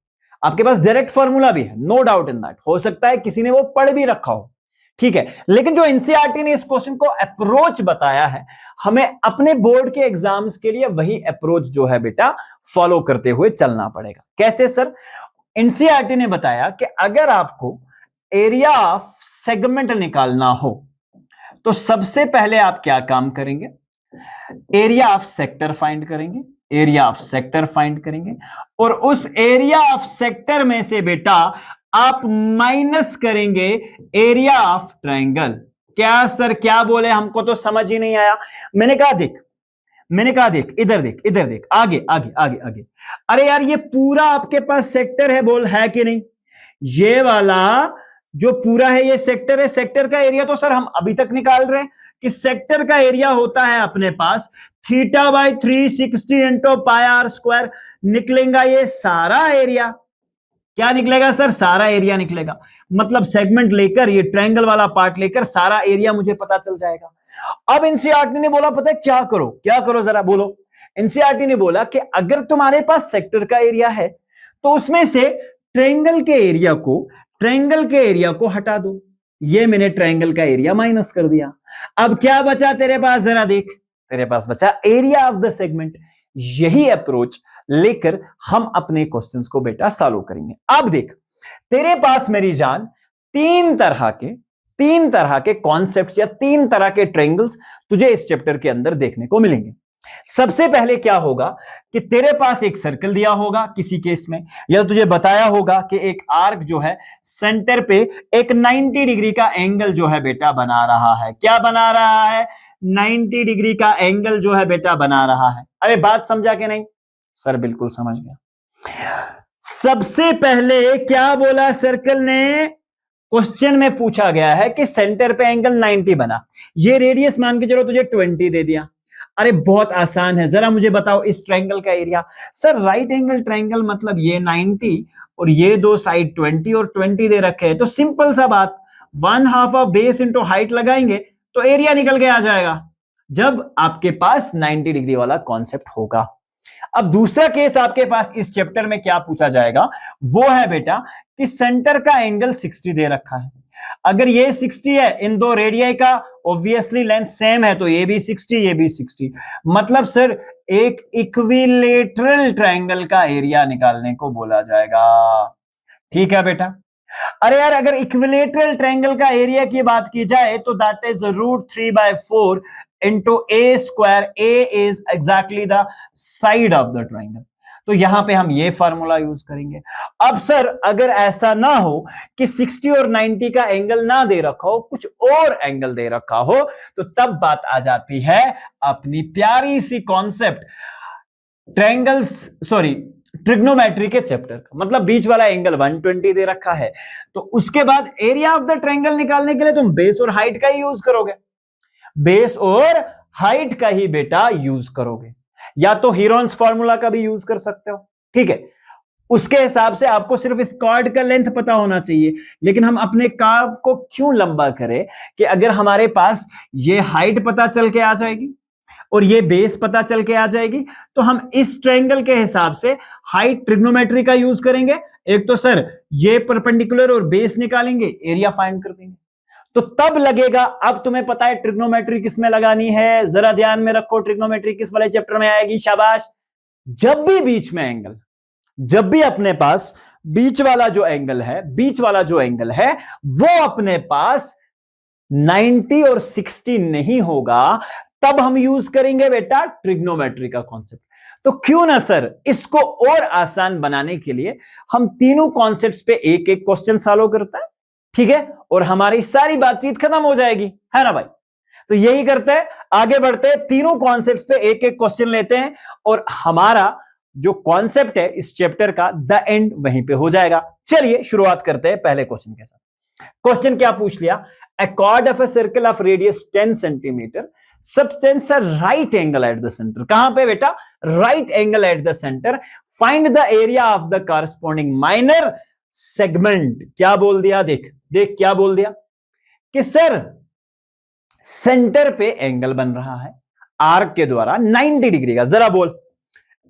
आपके पास डायरेक्ट फार्मूला भी है, नो डाउट इन दैट. हो सकता है किसी ने वो पढ़ भी रखा हो, ठीक है, लेकिन जो एनसीईआरटी ने इस क्वेश्चन को अप्रोच बताया है, हमें अपने बोर्ड के एग्जाम्स के लिए वही अप्रोच जो है बेटा फॉलो करते हुए चलना पड़ेगा. कैसे सर, एनसीईआरटी ने बताया कि अगर आपको एरिया ऑफ सेगमेंट निकालना हो तो सबसे पहले आप क्या काम करेंगे, एरिया ऑफ सेक्टर फाइंड करेंगे. एरिया ऑफ सेक्टर फाइंड करेंगे और उस एरिया ऑफ सेक्टर में से बेटा आप माइनस करेंगे एरिया ऑफ ट्रायंगल. क्या सर क्या बोले, हमको तो समझ ही नहीं आया. मैंने कहा देख इधर देख, आगे आगे आगे आगे. अरे यार ये पूरा आपके पास सेक्टर है, बोल है कि नहीं. ये वाला जो पूरा है ये सेक्टर है. सेक्टर का एरिया तो सर हम अभी तक निकाल रहे हैं कि सेक्टर का एरिया होता है अपने पास θ/360 इंटू पाई आर स्क्वायर. निकलेगा ये सारा एरिया. क्या निकलेगा सर, सारा एरिया निकलेगा. मतलब सेगमेंट लेकर, ये ट्रायंगल वाला पार्ट लेकर सारा एरिया मुझे पता चल जाएगा. अब एनसीईआरटी ने बोला पता है क्या करो जरा बोलो. एनसीईआरटी ने बोला कि अगर तुम्हारे पास सेक्टर का एरिया है तो उसमें से ट्रायंगल के एरिया को हटा दो. ये मैंने ट्रायंगल का एरिया माइनस कर दिया. अब क्या बचा तेरे पास, जरा देख, तेरे पास बचा एरिया ऑफ द सेगमेंट. यही अप्रोच लेकर हम अपने क्वेश्चंस को बेटा सॉल्व करेंगे. अब देख तेरे पास मेरी जान तीन तरह के कॉन्सेप्ट्स या तीन तरह के ट्रायंगल्स तुझे इस चैप्टर के अंदर देखने को मिलेंगे. सबसे पहले क्या होगा कि तेरे पास एक सर्कल दिया होगा किसी केस में, या तुझे बताया होगा कि एक आर्क जो है सेंटर पे एक 90 डिग्री का एंगल जो है बेटा बना रहा है. क्या बना रहा है, 90 डिग्री का एंगल जो है बेटा बना रहा है. अरे बात समझा कि नहीं सर, बिल्कुल समझ गया. सबसे पहले क्या बोला सर्कल ने, क्वेश्चन में पूछा गया है कि सेंटर पे एंगल 90 बना, ये रेडियस मान के चलो तुझे 20 दे दिया. अरे बहुत आसान है, जरा मुझे बताओ इस ट्रायंगल का area. Sir right angle triangle मतलब ये 90 और ये दो साइड 20 और 20 दे रखे हैं, तो सिंपल सा बात, 1/2 ऑफ बेस इंटू हाइट लगाएंगे तो एरिया निकल के आ जाएगा, जब आपके पास 90 डिग्री वाला कॉन्सेप्ट होगा। अब दूसरा केस आपके पास इस चैप्टर में क्या पूछा जाएगा, वो है बेटा कि सेंटर का एंगल 60 दे रखा है। अगर ये 60 है, इन दो रेडियाई का ऑब्वियसली लेंथ सेम है, तो ये भी 60 ये भी 60, मतलब सर एक इक्विलेटरल ट्रायंगल का एरिया निकालने को बोला जाएगा। ठीक है बेटा। अरे यार, अगर इक्विलेटरल ट्रायंगल का एरिया की बात की जाए तो that is √3/4 into a square. A is exactly the side of the triangle. तो यहां पे हम ये फार्मूला यूज करेंगे। अब सर अगर ऐसा ना हो कि 60 और 90 का एंगल ना दे रखा हो, कुछ और एंगल दे रखा हो, तो तब बात आ जाती है अपनी प्यारी सी कॉन्सेप्ट ट्रिग्नोमेट्री के चैप्टर का। मतलब बीच वाला एंगल 120 दे रखा है, तो उसके बाद एरिया ऑफ द ट्रायंगल निकालने के लिए तुम बेस और हाइट का ही यूज करोगे, बेस और हाइट का ही बेटा यूज करोगे, या तो हीरोन्स फार्मूला का भी यूज कर सकते हो। ठीक है, उसके हिसाब से आपको सिर्फ इस कॉर्ड का लेंथ पता होना चाहिए। लेकिन हम अपने काम को क्यों लंबा करें कि अगर हमारे पास ये हाइट पता चल के आ जाएगी और ये बेस पता चल के आ जाएगी, तो हम इस ट्रायंगल के हिसाब से हाइट ट्रिग्नोमेट्री का यूज करेंगे। एक तो सर ये परपेंडिकुलर और बेस निकालेंगे, एरिया फाइंड कर देंगे, तो तब लगेगा। अब तुम्हें पता है ट्रिग्नोमेट्री किस में लगानी है, जरा ध्यान में रखो, ट्रिग्नोमेट्री किस वाले चैप्टर में आएगी, शाबाश। जब भी बीच में एंगल, जब भी अपने पास बीच वाला जो एंगल है वो अपने पास 90 और 60 नहीं होगा, तब हम यूज करेंगे बेटा ट्रिग्नोमेट्री का कॉन्सेप्ट। तो क्यों ना सर इसको और आसान बनाने के लिए हम तीनों कॉन्सेप्ट्स पे एक एक क्वेश्चन सॉल्व करते हैं, ठीक है, और हमारी सारी बातचीत खत्म हो जाएगी, है ना भाई। तो यही करते हैं, आगे बढ़ते हैं, तीनों कॉन्सेप्ट्स पे एक एक क्वेश्चन लेते हैं और हमारा जो कॉन्सेप्ट है इस चैप्टर का द एंड वहीं पे हो जाएगा। चलिए शुरुआत करते हैं पहले क्वेश्चन के साथ। क्वेश्चन क्या पूछ लिया, a chord of a circle of radius 10 centimeter subtends a right angle at the center। कहां पे बेटा, right angle at the center, find the area of the corresponding minor segment। क्या बोल दिया, देख देख क्या बोल दिया कि सर सेंटर पे एंगल बन रहा है आर्क के द्वारा 90 डिग्री का। जरा बोल,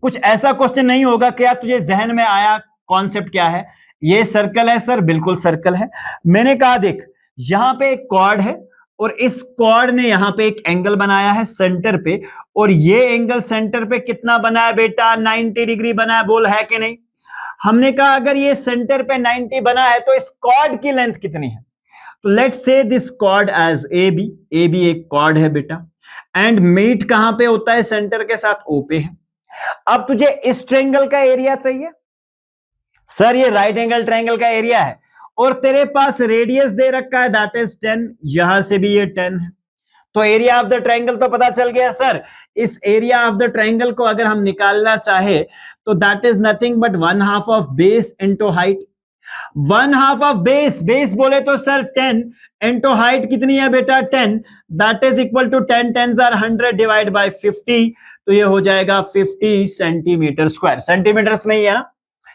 कुछ ऐसा क्वेश्चन नहीं होगा क्या तुझे जहन में आया कॉन्सेप्ट क्या है, ये सर्कल है सर, बिल्कुल सर्कल है। मैंने कहा देख यहां पे एक कॉर्ड है और इस कॉर्ड ने यहां पे एक एंगल बनाया है सेंटर पे, और ये एंगल सेंटर पे कितना बना है बेटा, 90 डिग्री बना है। बोल है कि नहीं। हमने कहा अगर ये सेंटर पे 90 बना है तो इस कॉर्ड की लेंथ कितनी है, तो let's say this chord as A B एक कॉर्ड है बेटा, एंड मीट कहां पे होता है, सेंटर के साथ ओ पे है। अब तुझे इस ट्रायंगल का एरिया चाहिए, सर ये राइट एंगल ट्रायंगल का एरिया है और तेरे पास रेडियस दे रखा है दैट इज 10, यहां से भी ये 10 है, तो एरिया ऑफ द ट्रायंगल तो पता चल गया सर। इस एरिया ऑफ द ट्रायंगल को अगर हम निकालना चाहे तो that is nothing but 1/2 of base into height. 1/2 of base, base बोले तो सर 10 इंटू हाइट कितनी है बेटा 10, that is equal to 10 10s are 100 divide by 50, तो ये हो जाएगा 50 सेंटीमीटर स्क्वायर। सेंटीमीटर्स में ही है ना,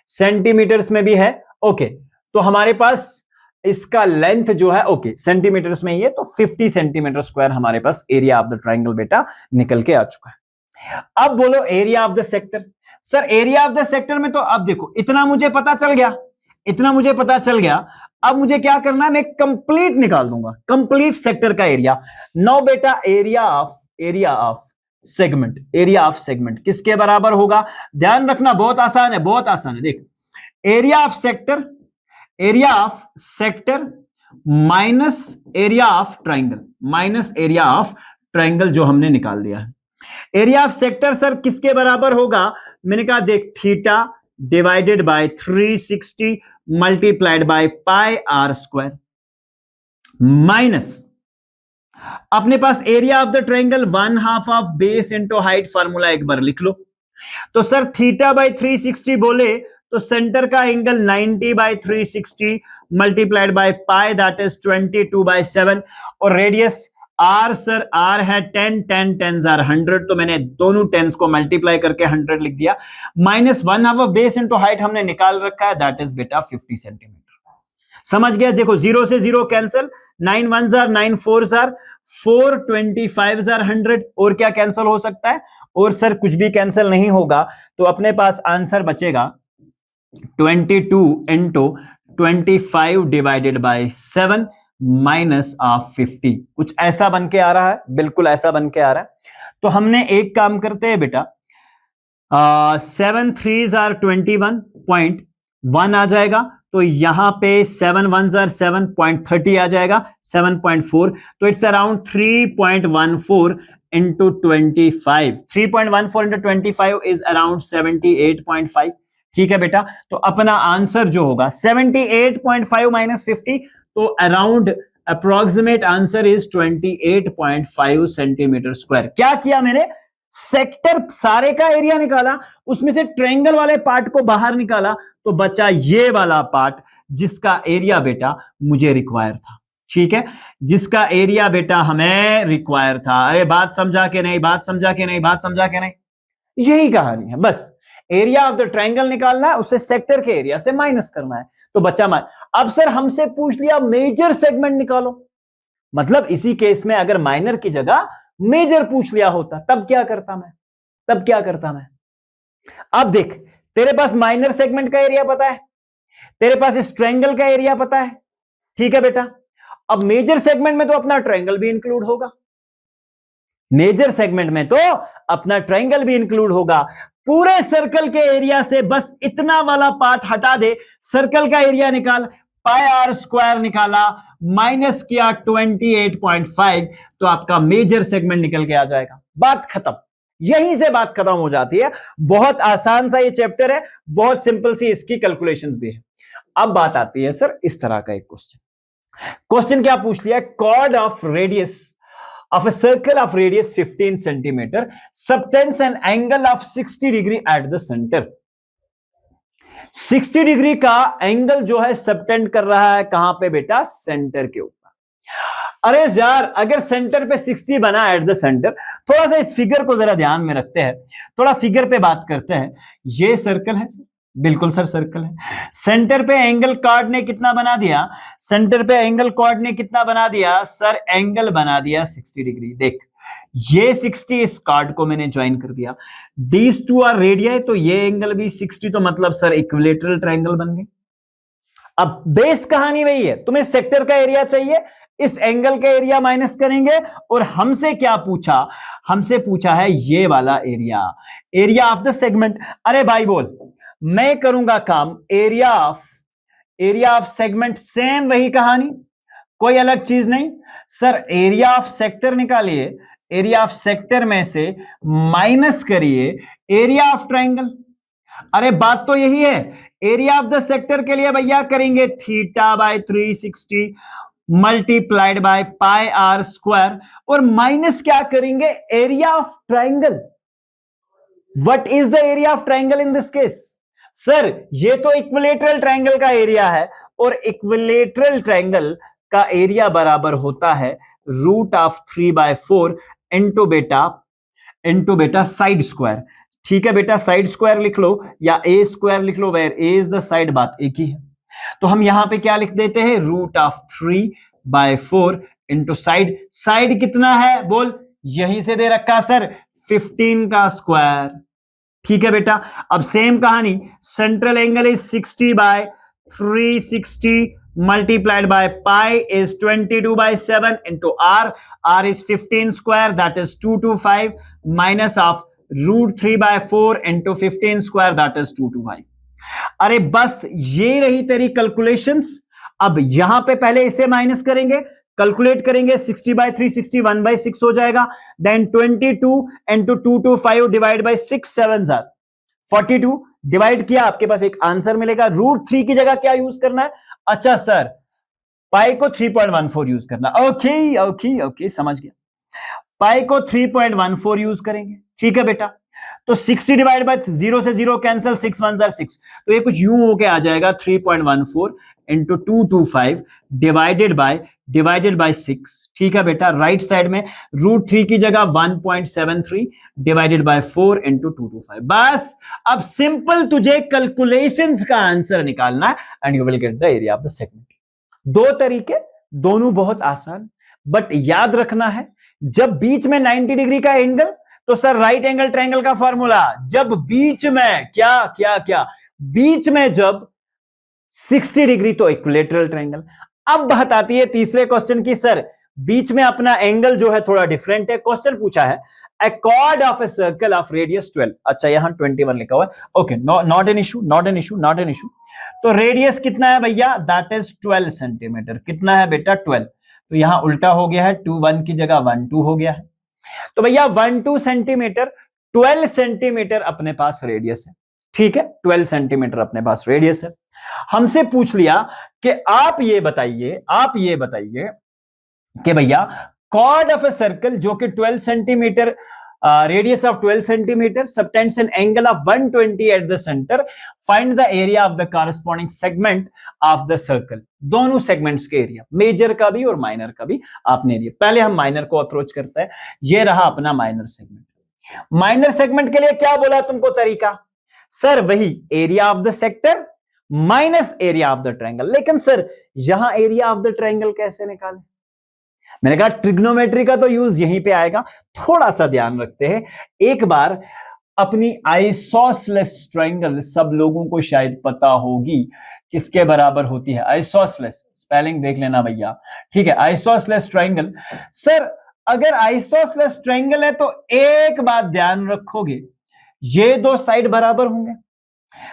सेंटीमीटर्स में भी है, ओके। तो हमारे पास इसका लेंथ जो है ओके सेंटीमीटर्स में ही है, तो 50 सेंटीमीटर स्क्वायर हमारे पास एरिया ऑफ द ट्रायंगल बेटा निकल के आ चुका है। अब बोलो area of the sector. Sir area of the sector में तो अब देखो इतना मुझे पता चल गया, इतना मुझे पता चल गया। अब मुझे क्या करना है, मैं कंप्लीट निकाल दूंगा, कंप्लीट सेक्टर का एरिया। नो बेटा area of segment, area of segment किसके बराबर होगा, ध्यान रखना, बहुत आसान है, बहुत आसान है। देख area of sector minus area of triangle, minus area of triangle जो हमने निकाल दिया है। एरिया ऑफ सेक्टर सर किसके बराबर होगा, मैंने कहा देख theta divided by 360 multiplied by pi are square minus अपने पास area of the triangle 1/2 of base into height, formula एक बार लिख लो। तो सर थीटा बाय 360 बोले तो सेंटर का angle 90 by 360 multiplied by pi that is 22/7, और रेडियस आर सर आर है 10 10 10s are 100, तो मैंने दोनों 10s को मल्टीप्लाई करके 100 लिख दिया, minus 1/2 of base into height हमने निकाल रखा है दैट इज बेटा 50 सेंटीमीटर। समझ गया? देखो 0 से 0 कैंसिल, 9 1 जार 9 4 जार 425 जार 100, और क्या कैंसिल हो सकता है? और सर कुछ भी कैंसिल नहीं होगा, तो अपने पास आंसर बचेगा 22 into 25 divided by 7 minus of 50। कुछ ऐसा बन के आ रहा है, बिल्कुल ऐसा बन के आ रहा है। तो हमने एक काम करते हैं बेटा, 7 3 जार 21.1 आ जाएगा, तो यहां पे 7 1 जार 7.30 आ जाएगा, 7.4, तो it's around 3.14 into 25। 3.14 into 25 is around 78.5। ठीक है बेटा, तो अपना आंसर जो होगा 78.5 माइनस 50, तो around approximate answer is 28.5 centimetre square. क्या किया मैंने? सेक्टर सारे का एरिया निकाला, उसमें से ट्रायंगल वाले पार्ट को बाहर निकाला, तो बचा ये वाला पार्ट जिसका एरिया बेटा मुझे रिक्वायर था। ठीक है, जिसका एरिया बेटा हमें रिक्वायर था। अरे बात समझा के नहीं? बात समझा के नहीं? बात समझा के नहीं? यही कहानी है, बस एरिया ऑफ द ट्रायंगल निकालना है, उससे सेक्टर के एरिया से माइनस करना है, तो बचा अब सर हमसे पूछ लिया मेजर सेगमेंट निकालो, मतलब इसी केस में अगर माइनर की जगह मेजर पूछ लिया होता तब क्या करता मैं? तब क्या करता मैं? अब देख, तेरे पास माइनर सेगमेंट का एरिया पता है, तेरे पास इस ट्रायंगल का एरिया पता है, ठीक है बेटा। अब मेजर सेगमेंट में तो अपना ट्रायंगल भी इंक्लूड होगा, मेजर सेगमेंट में तो अपना ट्रायंगल भी इंक्लूड होगा। पूरे सर्कल के एरिया से बस इतना वाला पार्ट हटा दे, सर्कल का एरिया निकाल, पाई आर स्क्वायर निकाला, माइनस किया 28.5, तो आपका मेजर सेगमेंट निकल के आ जाएगा। बात खत्म, यहीं से बात खत्म हो जाती है। बहुत आसान सा ये चैप्टर है, बहुत सिंपल सी इसकी कैलकुलेशंस भी है। अब बात आती है सर इस तरह का एक क्वेश्चन क्या पूछ लिया? Chord of radius of a circle of radius 15 centimeter subtends an angle of 60 degree at the center। 60 degree का एंगल जो है सबटेंड कर रहा है कहां पे बेटा? सेंटर के ऊपर। अरे यार, अगर सेंटर पे 60 बना एट द सेंटर, थोड़ा सा इस फिगर को जरा ध्यान में रखते हैं, थोड़ा फिगर पे बात करते हैं। ये सर्कल है सर, बिल्कुल सर सर्कल है। सेंटर पे एंगल कॉर्ड ने कितना बना दिया? सेंटर पे एंगल कॉर्ड ने कितना बना दिया सर? एंगल बना दिया 60 डिग्री। देख, ये 60 इस कॉर्ड को मैंने ज्वाइन कर दिया, दीज टू आर रेडियाई, तो ये एंगल भी 60, तो मतलब सर इक्विलेटरल ट्रायंगल बन गए। अब बेस कहानी वही है, तुम्हें सेक्टर का एरिया चाहिए, इस एंगल का एरिया माइनस करेंगे, और हमसे क्या पूछा? हमसे पूछा है ये वाला area, area of the segment. अरे भाई बोल, मैं करूंगा काम एरिया ऑफ सेगमेंट, सेम वही कहानी, कोई अलग चीज नहीं सर। एरिया ऑफ सेक्टर निकालिए, एरिया ऑफ सेक्टर में से माइनस करिए एरिया ऑफ ट्रायंगल। अरे बात तो यही है, एरिया ऑफ द सेक्टर के लिए भैया करेंगे theta by 360 multiplied by pi are square, और माइनस क्या करेंगे? Area of triangle. What is the area of triangle in this case? Sir ये तो इक्विलेटरल ट्रायंगल का एरिया है, और इक्विलेटरल ट्रायंगल का एरिया बराबर होता है √3/4 इंटू बेटा साइड स्क्वायर। ठीक है बेटा, साइड स्क्वायर लिख लो या ए स्क्वायर लिख लो, where A is the side, बात एक ही है। तो हम यहां पे क्या लिख देते हैं? √3/4 इंटू साइड कितना है बोल? यहीं से दे रखा सर, 15 का स्क्वायर। ठीक है बेटा, अब सेम कहानी, central angle is 60/360 multiplied by pi is 22/7 into r is 15 square, that is 225 minus of √3/4 into 15 square, that is 225। अरे बस ये रही तेरी कैलकुलेशंस। अब यहां पे पहले इसे माइनस करेंगे, कैलकुलेट करेंगे, 60/360 1/6 हो जाएगा, then 22 into 225 divide by 6 7 42 divide किया, आपके पास एक आंसर मिलेगा। √3 की जगह क्या यूज करना है? अच्छा सर, पाई को 3.14 यूज करना। ओके समझ गया, पाई को 3.14 यूज करेंगे। ठीक है बेटा, तो 60 डिवाइड बाय 0 से 0 कैंसिल, 6 1 6, तो ये कुछ यूं होके आ जाएगा 3.14 इंटू 225 डिवाइडेड बाय 6। ठीक है बेटा, राइट साइड में √3 की जगह 1.73 डिवाइडेड बाय 4 इंटू 225। बस अब सिंपल तुझे कैलकुलेशंस का आंसर निकालना है and you will get the area of the segment. दो तरीके, दोनों बहुत आसान, बट याद रखना है जब बीच में 90 डिग्री का एंगल तो सर राइट एंगल ट्रायंगल का फॉर्मूला, जब बीच में क्या क्या क्या बीच में जब 60 डिग्री तो इक्विलेटरल ट्रायंगल। अब बात आती है तीसरे क्वेश्चन की, सर बीच में अपना एंगल जो है थोड़ा डिफरेंट है। क्वेश्चन पूछा है a chord of a circle of radius 12, अच्छा यहां 21 लिखा हुआ है, okay, not an issue, not an issue, not an issue. तो रेडियस कितना है भैया, दैट इज 12 सेंटीमीटर। कितना है बेटा, 12। तो यहां उल्टा हो गया है, 2 1 की जगह 1 2 हो गया है। तो भैया 1 2 सेंटीमीटर, 12 सेंटीमीटर अपने पास रेडियस है, ठीक है, 12 सेंटीमीटर अपने पास रेडियस है। हमसे पूछ लिया कि आप ये बताइए कि भैया कॉर्ड ऑफ ए सर्कल जो कि 12 centimetre, radius of 12 centimetre, subtends an angle of 120 at the centre, find the area of the corresponding segment of the circle. दोनों सेगमेंट्स के एरिया, मेजर का भी और माइनर का भी आपने एरिया। पहले हम माइनर को अप्रोच करते हैं, ये रहा अपना माइनर सेगमेंट। माइनर सेगमेंट के लिए क्या बोला तुमको तरीका, सर वही area of the sector minus area of the triangle. लेकिन सर यहां एरिया ऑफ द ट्रायंगल कैसे निकालें, मैंने कहा ट्रिग्नोमेट्री का तो यूज यहीं पे आएगा। थोड़ा सा ध्यान रखते हैं, एक बार अपनी आइसोसेलेस ट्रायंगल सब लोगों को शायद पता होगी किसके बराबर होती है, आइसोसेलेस, स्पेलिंग देख लेना भैया, ठीक है, आइसोसेलेस ट्रायंगल। सर अगर आइसोसेलेस ट्रायंगल है तो एक बात ध्यान रखोगे, ये दो साइड बराबर होंगे।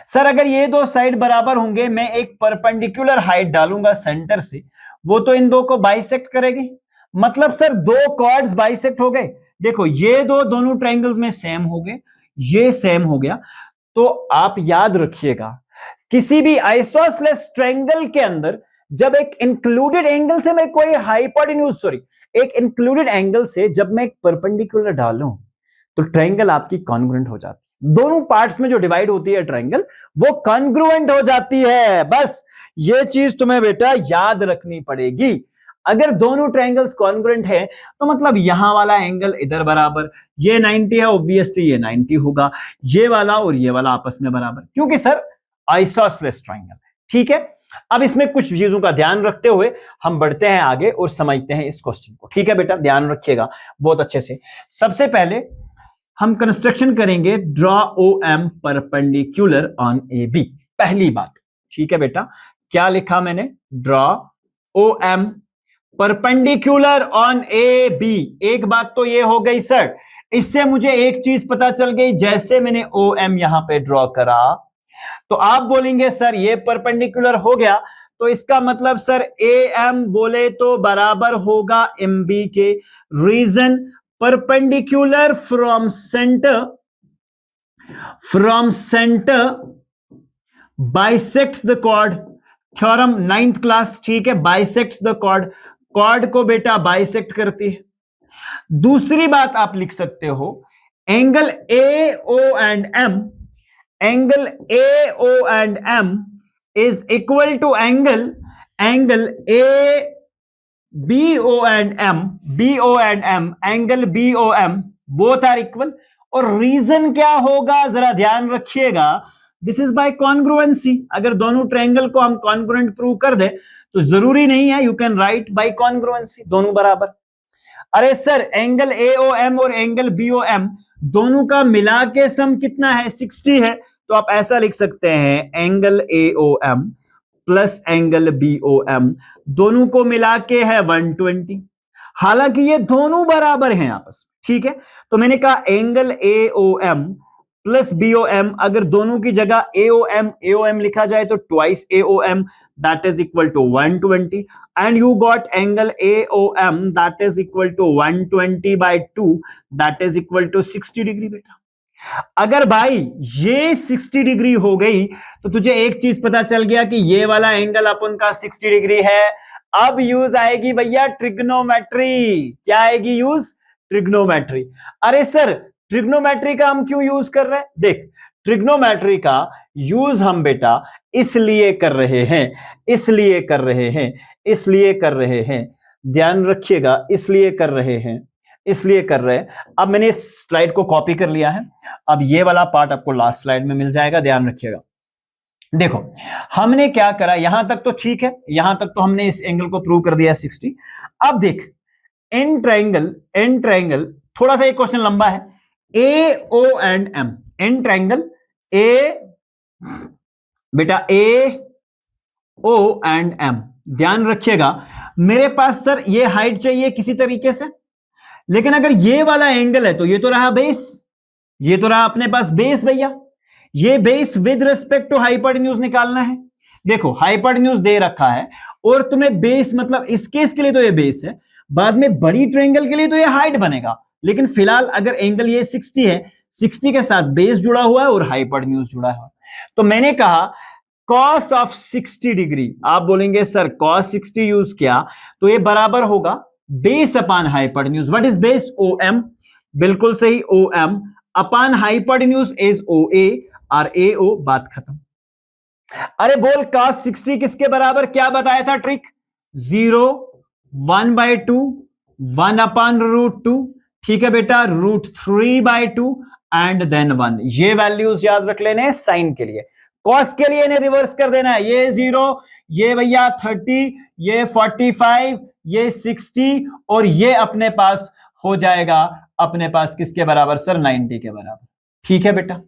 सर अगर ये दो साइड बराबर होंगे, मैं एक परपेंडिकुलर हाइट डालूंगा सेंटर से, वो तो इन दो को बाइसेक्ट करेगी। मतलब सर दो कॉर्ड्स बाइसेक्ट हो गए। देखो ये दो दोनों ट्रायंगल्स में सेम हो गए, ये सेम हो गया। तो आप याद रखिएगा किसी भी आइसोसेलेस ट्रायंगल के अंदर जब एक इंक्लूडेड एंगल से मैं कोई हाइपोटेन्यूज, एक इंक्लूडेड एंगल से जब मैं एक परपेंडिकुलर डालूं तो ट्रायंगल आपकी कॉन्ग्रुएंट हो जाती है। दोनों पार्ट्स में जो डिवाइड होती है ट्रायंगल वो कॉन्ग्रुएंट हो जाती है। बस ये चीज तुम्हें बेटा याद रखनी पड़ेगी। अगर दोनों ट्रायंगल्स कॉन्ग्रुएंट है तो मतलब यहां वाला एंगल इधर बराबर, ये 90 है, ऑब्वियसली ये 90 होगा, ये वाला और ये वाला आपस में बराबर, क्योंकि सर आइसोसेलेस ट्रायंगल है, ठीक है। अब इसमें कुछ चीजों का ध्यान रखते हुए हम बढ़ते हैं आगे और समझते हैं इस क्वेश्चन को, ठीक है बेटा, ध्यान रखिएगा बहुत अच्छे से। सबसे पहले हम कंस्ट्रक्शन करेंगे, draw OM perpendicular on AB, पहली बात, ठीक है बेटा। क्या लिखा मैंने, draw OM perpendicular on AB। एक बात तो ये हो गई सर, इससे मुझे एक चीज पता चल गई, जैसे मैंने OM यहां पे ड्रॉ करा तो आप बोलेंगे सर ये परपेंडिकुलर हो गया, तो इसका मतलब सर AM बोले तो बराबर होगा MB के। Reason, perpendicular from centre bisects the chord, theorem 9th class, ठीक है, बाइसेक्ट्स द कॉर्ड, कॉर्ड को बेटा बाइसेक्ट करती है। दूसरी बात आप लिख सकते हो, angle AO and M is equal to angle BO and M, angle BOM both are equal. और रीजन क्या होगा जरा ध्यान रखिएगा, दिस इज बाय कॉन्ग्रुएंसी। अगर दोनों ट्रायंगल को हम कॉन्ग्रुएंट प्रूव कर दे तो जरूरी नहीं है, you can write by congruency, दोनों बराबर। अरे सर एंगल AOM और एंगल BOM दोनों का मिला के सम कितना है, 60 है, तो आप ऐसा लिख सकते हैं angle AOM plus angle BOM दोनों को मिला के है 120। हालांकि ये दोनों बराबर हैं आपस में, ठीक है। तो मैंने कहा एंगल AOM प्लस BOM, अगर दोनों की जगह AOM लिखा जाए तो twice AOM, that is equal to 120, and you got angle AOM that is equal to 120 by 2, that is equal to 60 degree. बेटा अगर भाई ये 60 डिग्री हो गई तो तुझे एक चीज पता चल गया कि ये वाला एंगल अपन का 60 डिग्री है। अब यूज आएगी भैया ट्रिग्नोमेट्री। क्या आएगी यूज, ट्रिग्नोमेट्री। अरे सर ट्रिग्नोमेट्री का हम क्यों यूज कर रहे हैं, देख ट्रिग्नोमेट्री का यूज हम बेटा इसलिए कर रहे हैं, ध्यान रखिएगा, इसलिए कर रहे हैं। अब मैंने इस स्लाइड को कॉपी कर लिया है, अब ये वाला पार्ट आपको लास्ट स्लाइड में मिल जाएगा, ध्यान रखिएगा। देखो हमने क्या करा, यहां तक तो ठीक है, यहां तक तो हमने इस एंगल को प्रूव कर दिया 60। अब देख एन ट्रायंगल थोड़ा सा एक क्वेश्चन लंबा है, A O and M, an triangle A बेटा ए ओ एंड एम, ध्यान रखिएगा मेरे पास सर ये हाइट चाहिए किसी तरीके से, लेकिन अगर ये वाला एंगल है तो ये तो रहा बेस, ये तो रहा अपने पास बेस भैया, ये base with respect to hypotenuse निकालना है। देखो हाइपोटेन्यूज दे रखा है और तुम्हें बेस मतलब इस केस के लिए तो ये बेस है, बाद में बड़ी ट्रायंगल के लिए तो ये हाइट बनेगा, लेकिन फिलहाल अगर एंगल ये 60 है, 60 के साथ बेस जुड़ा हुआ है और हाइपोटेन्यूज जुड़ा है, तो मैंने कहा cos ऑफ 60 डिग्री, आप बोलेंगे सर cos 60 यूज किया तो ये बराबर होगा base upon hypotenuse. What is base? OM, बिल्कुल सही, OM upon hypotenuse is OA और AO, बात खत्म। अरे बोल cos 60 किसके बराबर, क्या बताया था ट्रिक? 0, 1/2, 1 अपान √2, ठीक है बेटा, √3/2 एंड देन 1। ये वैल्यूज याद रख लेने साइन के लिए, कॉस के लिए इन्हें रिवर्स कर देना है, ये 0, ये भैया 30, ये 45, ये 60 और ये अपने पास हो जाएगा अपने पास किसके बराबर सर? 90 के बराबर, ठीक है बेटा,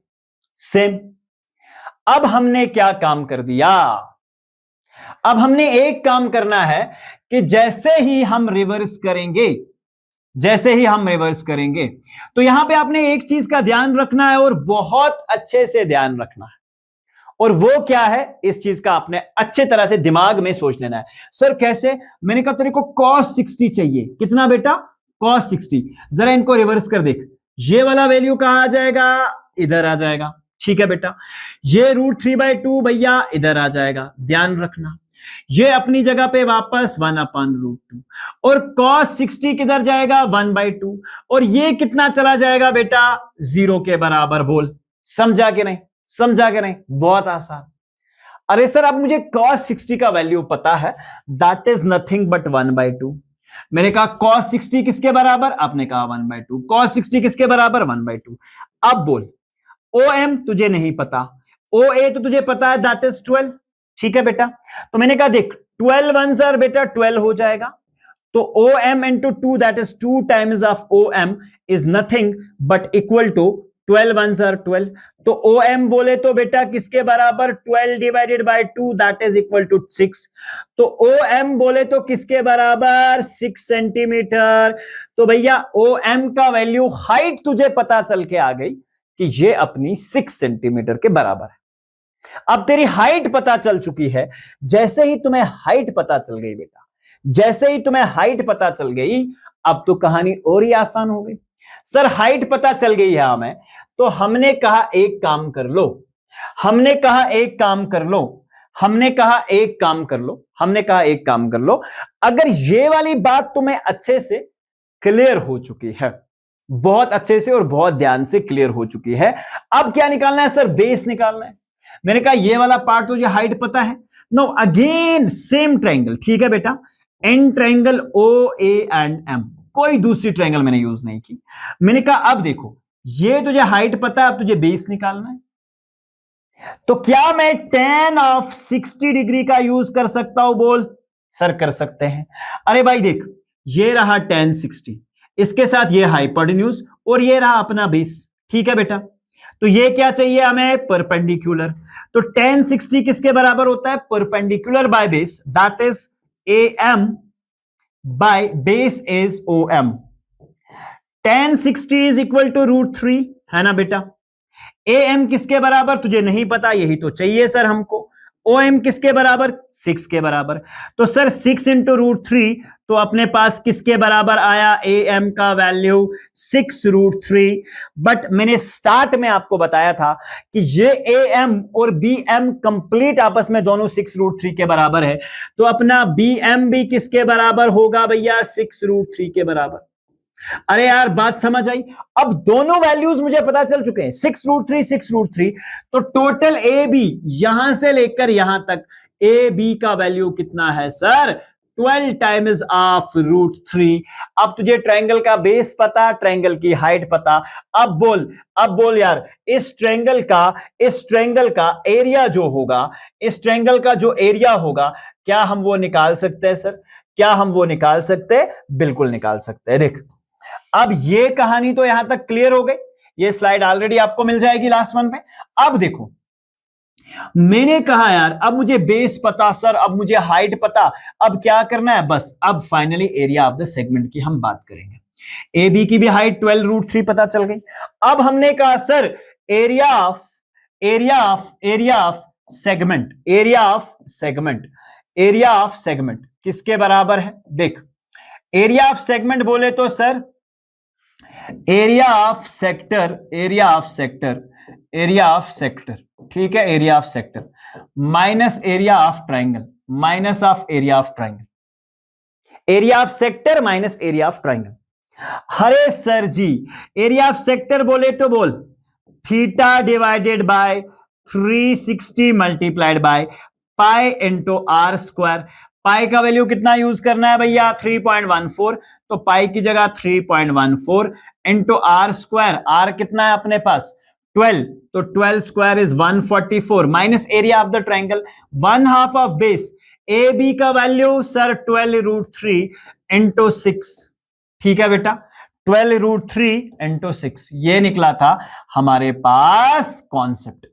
सेम। अब हमने क्या काम कर दिया, अब हमने एक काम करना है कि जैसे ही हम रिवर्स करेंगे, जैसे ही हम रिवर्स करेंगे तो यहां पे आपने एक चीज का ध्यान रखना है और बहुत अच्छे से ध्यान रखना है, और वो क्या है, इस चीज का आपने अच्छे तरह से दिमाग में सोच लेना है। सर कैसे? मैंने कहा तेरे को cos 60 चाहिए, कितना बेटा? cos 60। जरा इनको रिवर्स कर देख, ये वाला वैल्यू कहां आ जाएगा? इधर आ जाएगा, ठीक है बेटा। ये √3/2 भैया इधर आ जाएगा, ध्यान रखना, ये अपनी जगह पे वापस 1/√2 और cos 60 किधर जाएगा? 1/2 और ये कितना चला जाएगा बेटा? 0 के बराबर। बोल समझा कि नहीं? समझा कि नहीं? बहुत आसान। अरे सर अब मुझे cos 60 का वैल्यू पता है, दैट इज नथिंग बट 1/2। मैंने कहा cos 60 किसके बराबर? आपने कहा 1/2। cos 60 किसके बराबर? 1/2। अब बोल OM तुझे नहीं पता, OA तो तुझे पता है, दैट इज 12, ठीक है बेटा। तो मैंने कहा देख 12 1s आर बेटा 12 हो जाएगा, तो OM into 2 that is 2 times of OM is nothing but equal to 12 1s are 12। तो OM बोले तो बेटा किसके बराबर? 12 divided by 2 that is equal to 6। तो OM बोले तो किसके बराबर? 6 सेंटीमीटर। तो भैया OM का वैल्यू, हाइट तुझे पता चल के आ गई कि ये अपनी 6 सेंटीमीटर के बराबर है। अब तेरी हाइट पता चल चुकी है, जैसे ही तुम्हें हाइट पता चल गई बेटा, जैसे ही तुम्हें हाइट पता चल गई, अब तो कहानी और ही आसान हो गई। सर हाइट पता चल गई है हमें, तो हमने कहा एक काम कर लो, हमने कहा एक काम कर लो, हमने कहा एक काम कर लो, हमने कहा एक काम कर लो। अगर ये वाली बात तुम्हें अच्छे से क्लियर हो चुकी है, बहुत अच्छे से और बहुत ध्यान से क्लियर हो चुकी है, अब क्या निकालना है सर? बेस निकालना है। मैंने कहा ये वाला पार्ट तुझे हाइट पता है, नो अगेन सेम ट्रायंगल, ठीक है बेटा, in triangle OA and M, कोई दूसरी ट्रायंगल मैंने यूज नहीं की। मैंने कहा अब देखो ये तुझे हाइट पता है, अब तुझे बेस निकालना है, तो क्या मैं tan ऑफ 60 डिग्री का यूज कर सकता हूं? बोल सर कर सकते हैं। अरे भाई देख ये रहा tan 60, इसके साथ ये हाइपोटेन्यूज और ये रहा अपना बेस, ठीक है बेटा। तो ये क्या चाहिए हमें? परपेंडिकुलर। तो tan 60 किसके बराबर होता है? Perpendicular by base, that is AM by base is OM। tan 60 is equal to √3, है ना बेटा। AM किसके बराबर? तुझे नहीं पता, यही तो चाहिए सर हमको। OM किसके बराबर? 6 के बराबर। तो सर 6 इंटू √3, तो अपने पास किसके बराबर आया? AM का वैल्यू 6√3। बट मैंने स्टार्ट में आपको बताया था कि ये AM और BM कंप्लीट आपस में दोनों 6√3 के बराबर है, तो अपना BM भी किसके बराबर होगा भैया? 6√3 के बराबर। अरे यार बात समझ आई? अब दोनों वैल्यूज मुझे पता चल चुके हैं, 6√3 6√3, तो टोटल AB यहां से लेकर यहां तक AB का वैल्यू कितना है सर? 12 times of root 3। अब तुझे ट्रायंगल का बेस पता, ट्रायंगल की हाइट पता। अब बोल यार, इस ट्रायंगल का एरिया जो होगा, इस ट्रायंगल का जो एरिया होगा, क्या हम वो निकाल सकते हैं सर? क्या हम वो निकाल सकते हैं? बिल्कुल निकाल सकते हैं। देख, अब ये कहानी तो यहां तक क्लियर हो गई। ये स्लाइड ऑलरेडी आपको मिल जाएगी लास्ट वन पे। अब देखो, मैंने कहा यार अब मुझे बेस पता सर, अब मुझे हाइट पता, अब क्या करना है? बस अब finally area of the segment की हम बात करेंगे। ए बी की भी हाइट 12 रूट 3 पता चल गई। अब हमने कहा सर एरिया ऑफ सेगमेंट किसके बराबर है? देख, एरिया ऑफ सेगमेंट बोले तो सर एरिया ऑफ सेक्टर, ठीक है, area of sector minus area of triangle, area of sector minus area of triangle. अरे sir ji, area of sector बोले तो बोल theta divided by 360 multiplied by pi into are square. Pi का value कितना use करना है भैया? 3.14। तो पाई की जगह 3.14 इंटू आर स्क्वायर। आर कितना है अपने पास? 12। तो 12 square is 144 minus area of the triangle 1/2 of base. A B का वैल्यू सर 12 रूट 3 इंटू 6। ठीक है बेटा, 12 रूट 3 इंटू 6 ये निकला था हमारे पास कॉन्सेप्ट।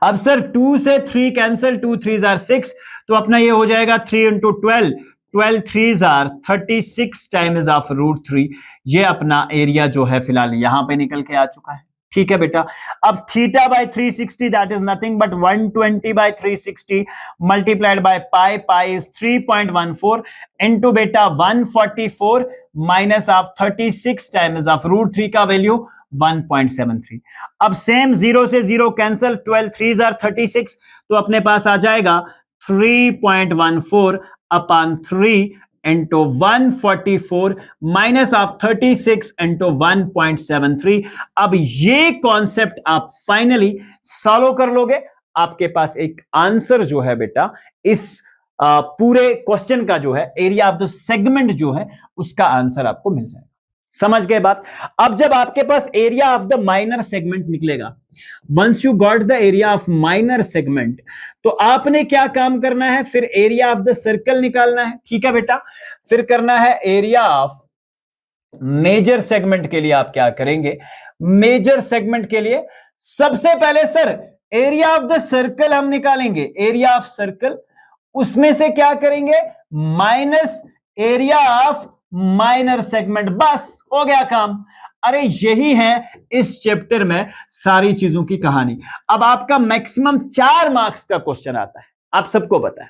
अब सर 2 से 3 कैंसिल, 2 3 जार 6, तो अपना ये हो जाएगा 3 इंटू 12, 12 3 जार 36 टाइम्स ऑफ रूट 3। ये अपना एरिया जो है फिलहाल यहां पे निकल के आ चुका है। ठीक है बेटा, अब theta by 360 that is nothing but 120 by 360 multiplied by pi, pi is 3.14 into बेटा 144 minus of 36 times of root 3 का वैल्यू 1.73। अब सेम 0 से 0 कैंसिल, 12 3 जार 36, तो अपने पास आ जाएगा 3.14 upon 3 into 144 minus of 36 into 1.73। अब ये कॉन्सेप्ट आप फाइनली सॉल्व कर लोगे, आपके पास एक आंसर जो है बेटा इस पूरे क्वेश्चन का जो है एरिया ऑफ द सेगमेंट जो है उसका आंसर आपको मिल जाएगा। समझ गए बात? अब जब आपके पास area of the minor segment निकलेगा, once you got the area of minor segment, तो आपने क्या काम करना है? फिर एरिया ऑफ द सर्कल निकालना है। ठीक है बेटा, फिर करना है एरिया ऑफ मेजर सेगमेंट के लिए आप क्या करेंगे? मेजर सेगमेंट के लिए सबसे पहले sir area of the circle हम निकालेंगे। एरिया ऑफ सर्कल, उसमें से क्या करेंगे? Minus area of minor segment. बस हो गया काम। अरे यही है इस चैप्टर में सारी चीजों की कहानी। अब आपका मैक्सिमम 4 मार्क्स का क्वेश्चन आता है, आप सबको पता है।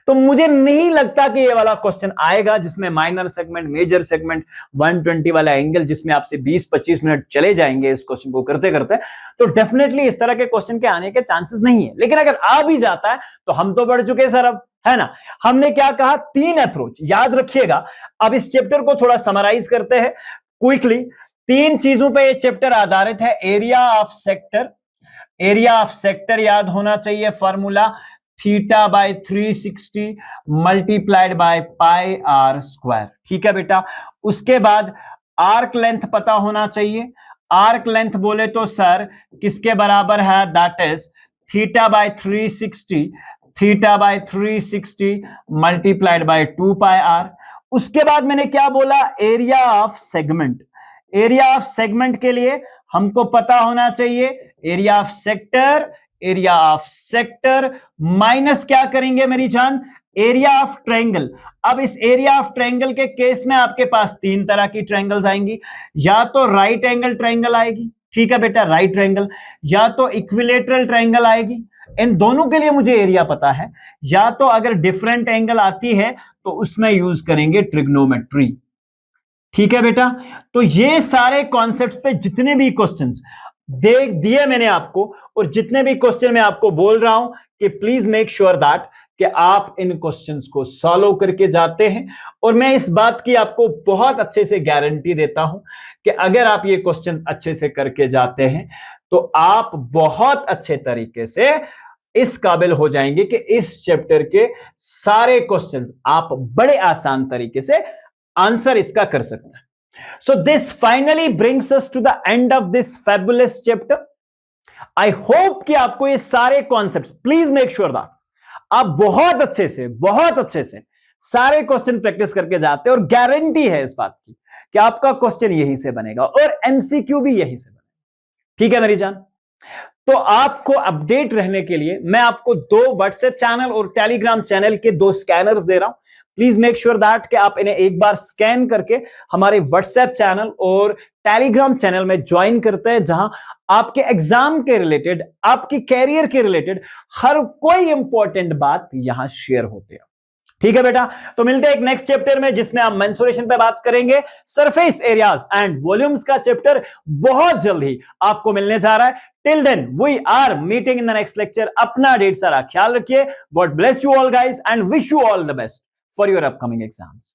तो मुझे नहीं लगता कि ये वाला क्वेश्चन आएगा जिसमें माइनर सेगमेंट, मेजर सेगमेंट, 120 वाला एंगल, जिसमें आपसे 20-25 मिनट चले जाएंगे इस क्वेश्चन को करते करते। तो डेफिनेटली इस तरह के क्वेश्चन के आने के चांसेस नहीं है। लेकिन अगर आ भी जाता है तो हम तो बढ़ चुके सर, अब है ना। हमने क्या कहा? 3 अप्रोच याद रखिएगा। अब इस चैप्टर को थोड़ा समराइज करते हैं क्विकली। 3 चीजों पे ये चैप्टर आधारित है। एरिया ऑफ सेक्टर याद होना चाहिए, formula theta by 360 multiplied by pi are square. ठीक है बेटा, उसके बाद आर्क लेंथ पता होना चाहिए। आर्क लेंथ बोले तो सर किसके बराबर है? That is theta by 360 multiplied by 2 pi r. उसके बाद मैंने क्या बोला? Area of segment. Area of segment के लिए हमको पता होना चाहिए एरिया ऑफ सेक्टर माइनस क्या करेंगे मेरी जान? Area of triangle. अब इस एरिया ऑफ ट्रायंगल के केस में आपके पास 3 तरह की ट्रायंगल्स आएंगी। या तो राइट एंगल ट्रायंगल आएगी, ठीक है बेटा, राइट ट्रायंगल, या तो इक्विलेटरल ट्रायंगल आएगी। इन दोनों के लिए मुझे एरिया पता है। या तो अगर डिफरेंट एंगल आती है तो उसमें यूज करेंगे ट्रिग्नोमेट्री। ठीक है बेटा, तो ये सारे कॉन्सेप्ट्स पे जितने भी क्वेश्चंस देख दिए मैंने आपको, और जितने भी क्वेश्चन मैं आपको बोल रहा हूं कि प्लीज मेक श्योर दैट कि आप इन क्वेश्चंस को सॉल्व करके जाते हैं। और मैं इस बात की आपको बहुत अच्छे से गारंटी देता हूं कि अगर आप ये क्वेश्चन अच्छे से करके जाते हैं तो आप बहुत अच्छे तरीके से इस काबिल हो जाएंगे कि इस चैप्टर के सारे क्वेश्चंस आप बड़े आसान तरीके से आंसर इसका कर सकते हैं। So this finally brings us to the end of this fabulous chapter. I hope कि आपको ये सारे concepts, please make sure that आप बहुत अच्छे से सारे क्वेश्चन प्रैक्टिस करके जाते हैं, और गारंटी है इस बात की कि आपका क्वेश्चन यहीं से बनेगा और एमसीक्यू भी यहीं से बनेगा। ठीक है मेरी जान? तो आपको अपडेट रहने के लिए मैं आपको 2 व्हाट्सएप चैनल और टेलीग्राम चैनल के 2 स्कैनर्स दे रहा हूं। प्लीज मेक श्योर दैट कि आप इन्हें एक बार स्कैन करके हमारे व्हाट्सएप चैनल और टेलीग्राम चैनल में ज्वाइन करते हैं, जहां आपके एग्जाम के रिलेटेड, आपकी कैरियर के रिलेटेड हर कोई इंपॉर्टेंट बात यहां शेयर होते हैं। ठीक है बेटा? तो मिलते हैं एक नेक्स्ट चैप्टर में, जिसमें हम मेंसुरेशन पे बात करेंगे। सरफेस एरियाज एंड वॉल्यूम्स का चैप्टर बहुत जल्द ही आपको मिलने जा रहा है। Till then we are meeting in the next lecture. अपना ढेर सारा ख्याल रखिए। God bless you all guys and wish you all the best for your upcoming exams.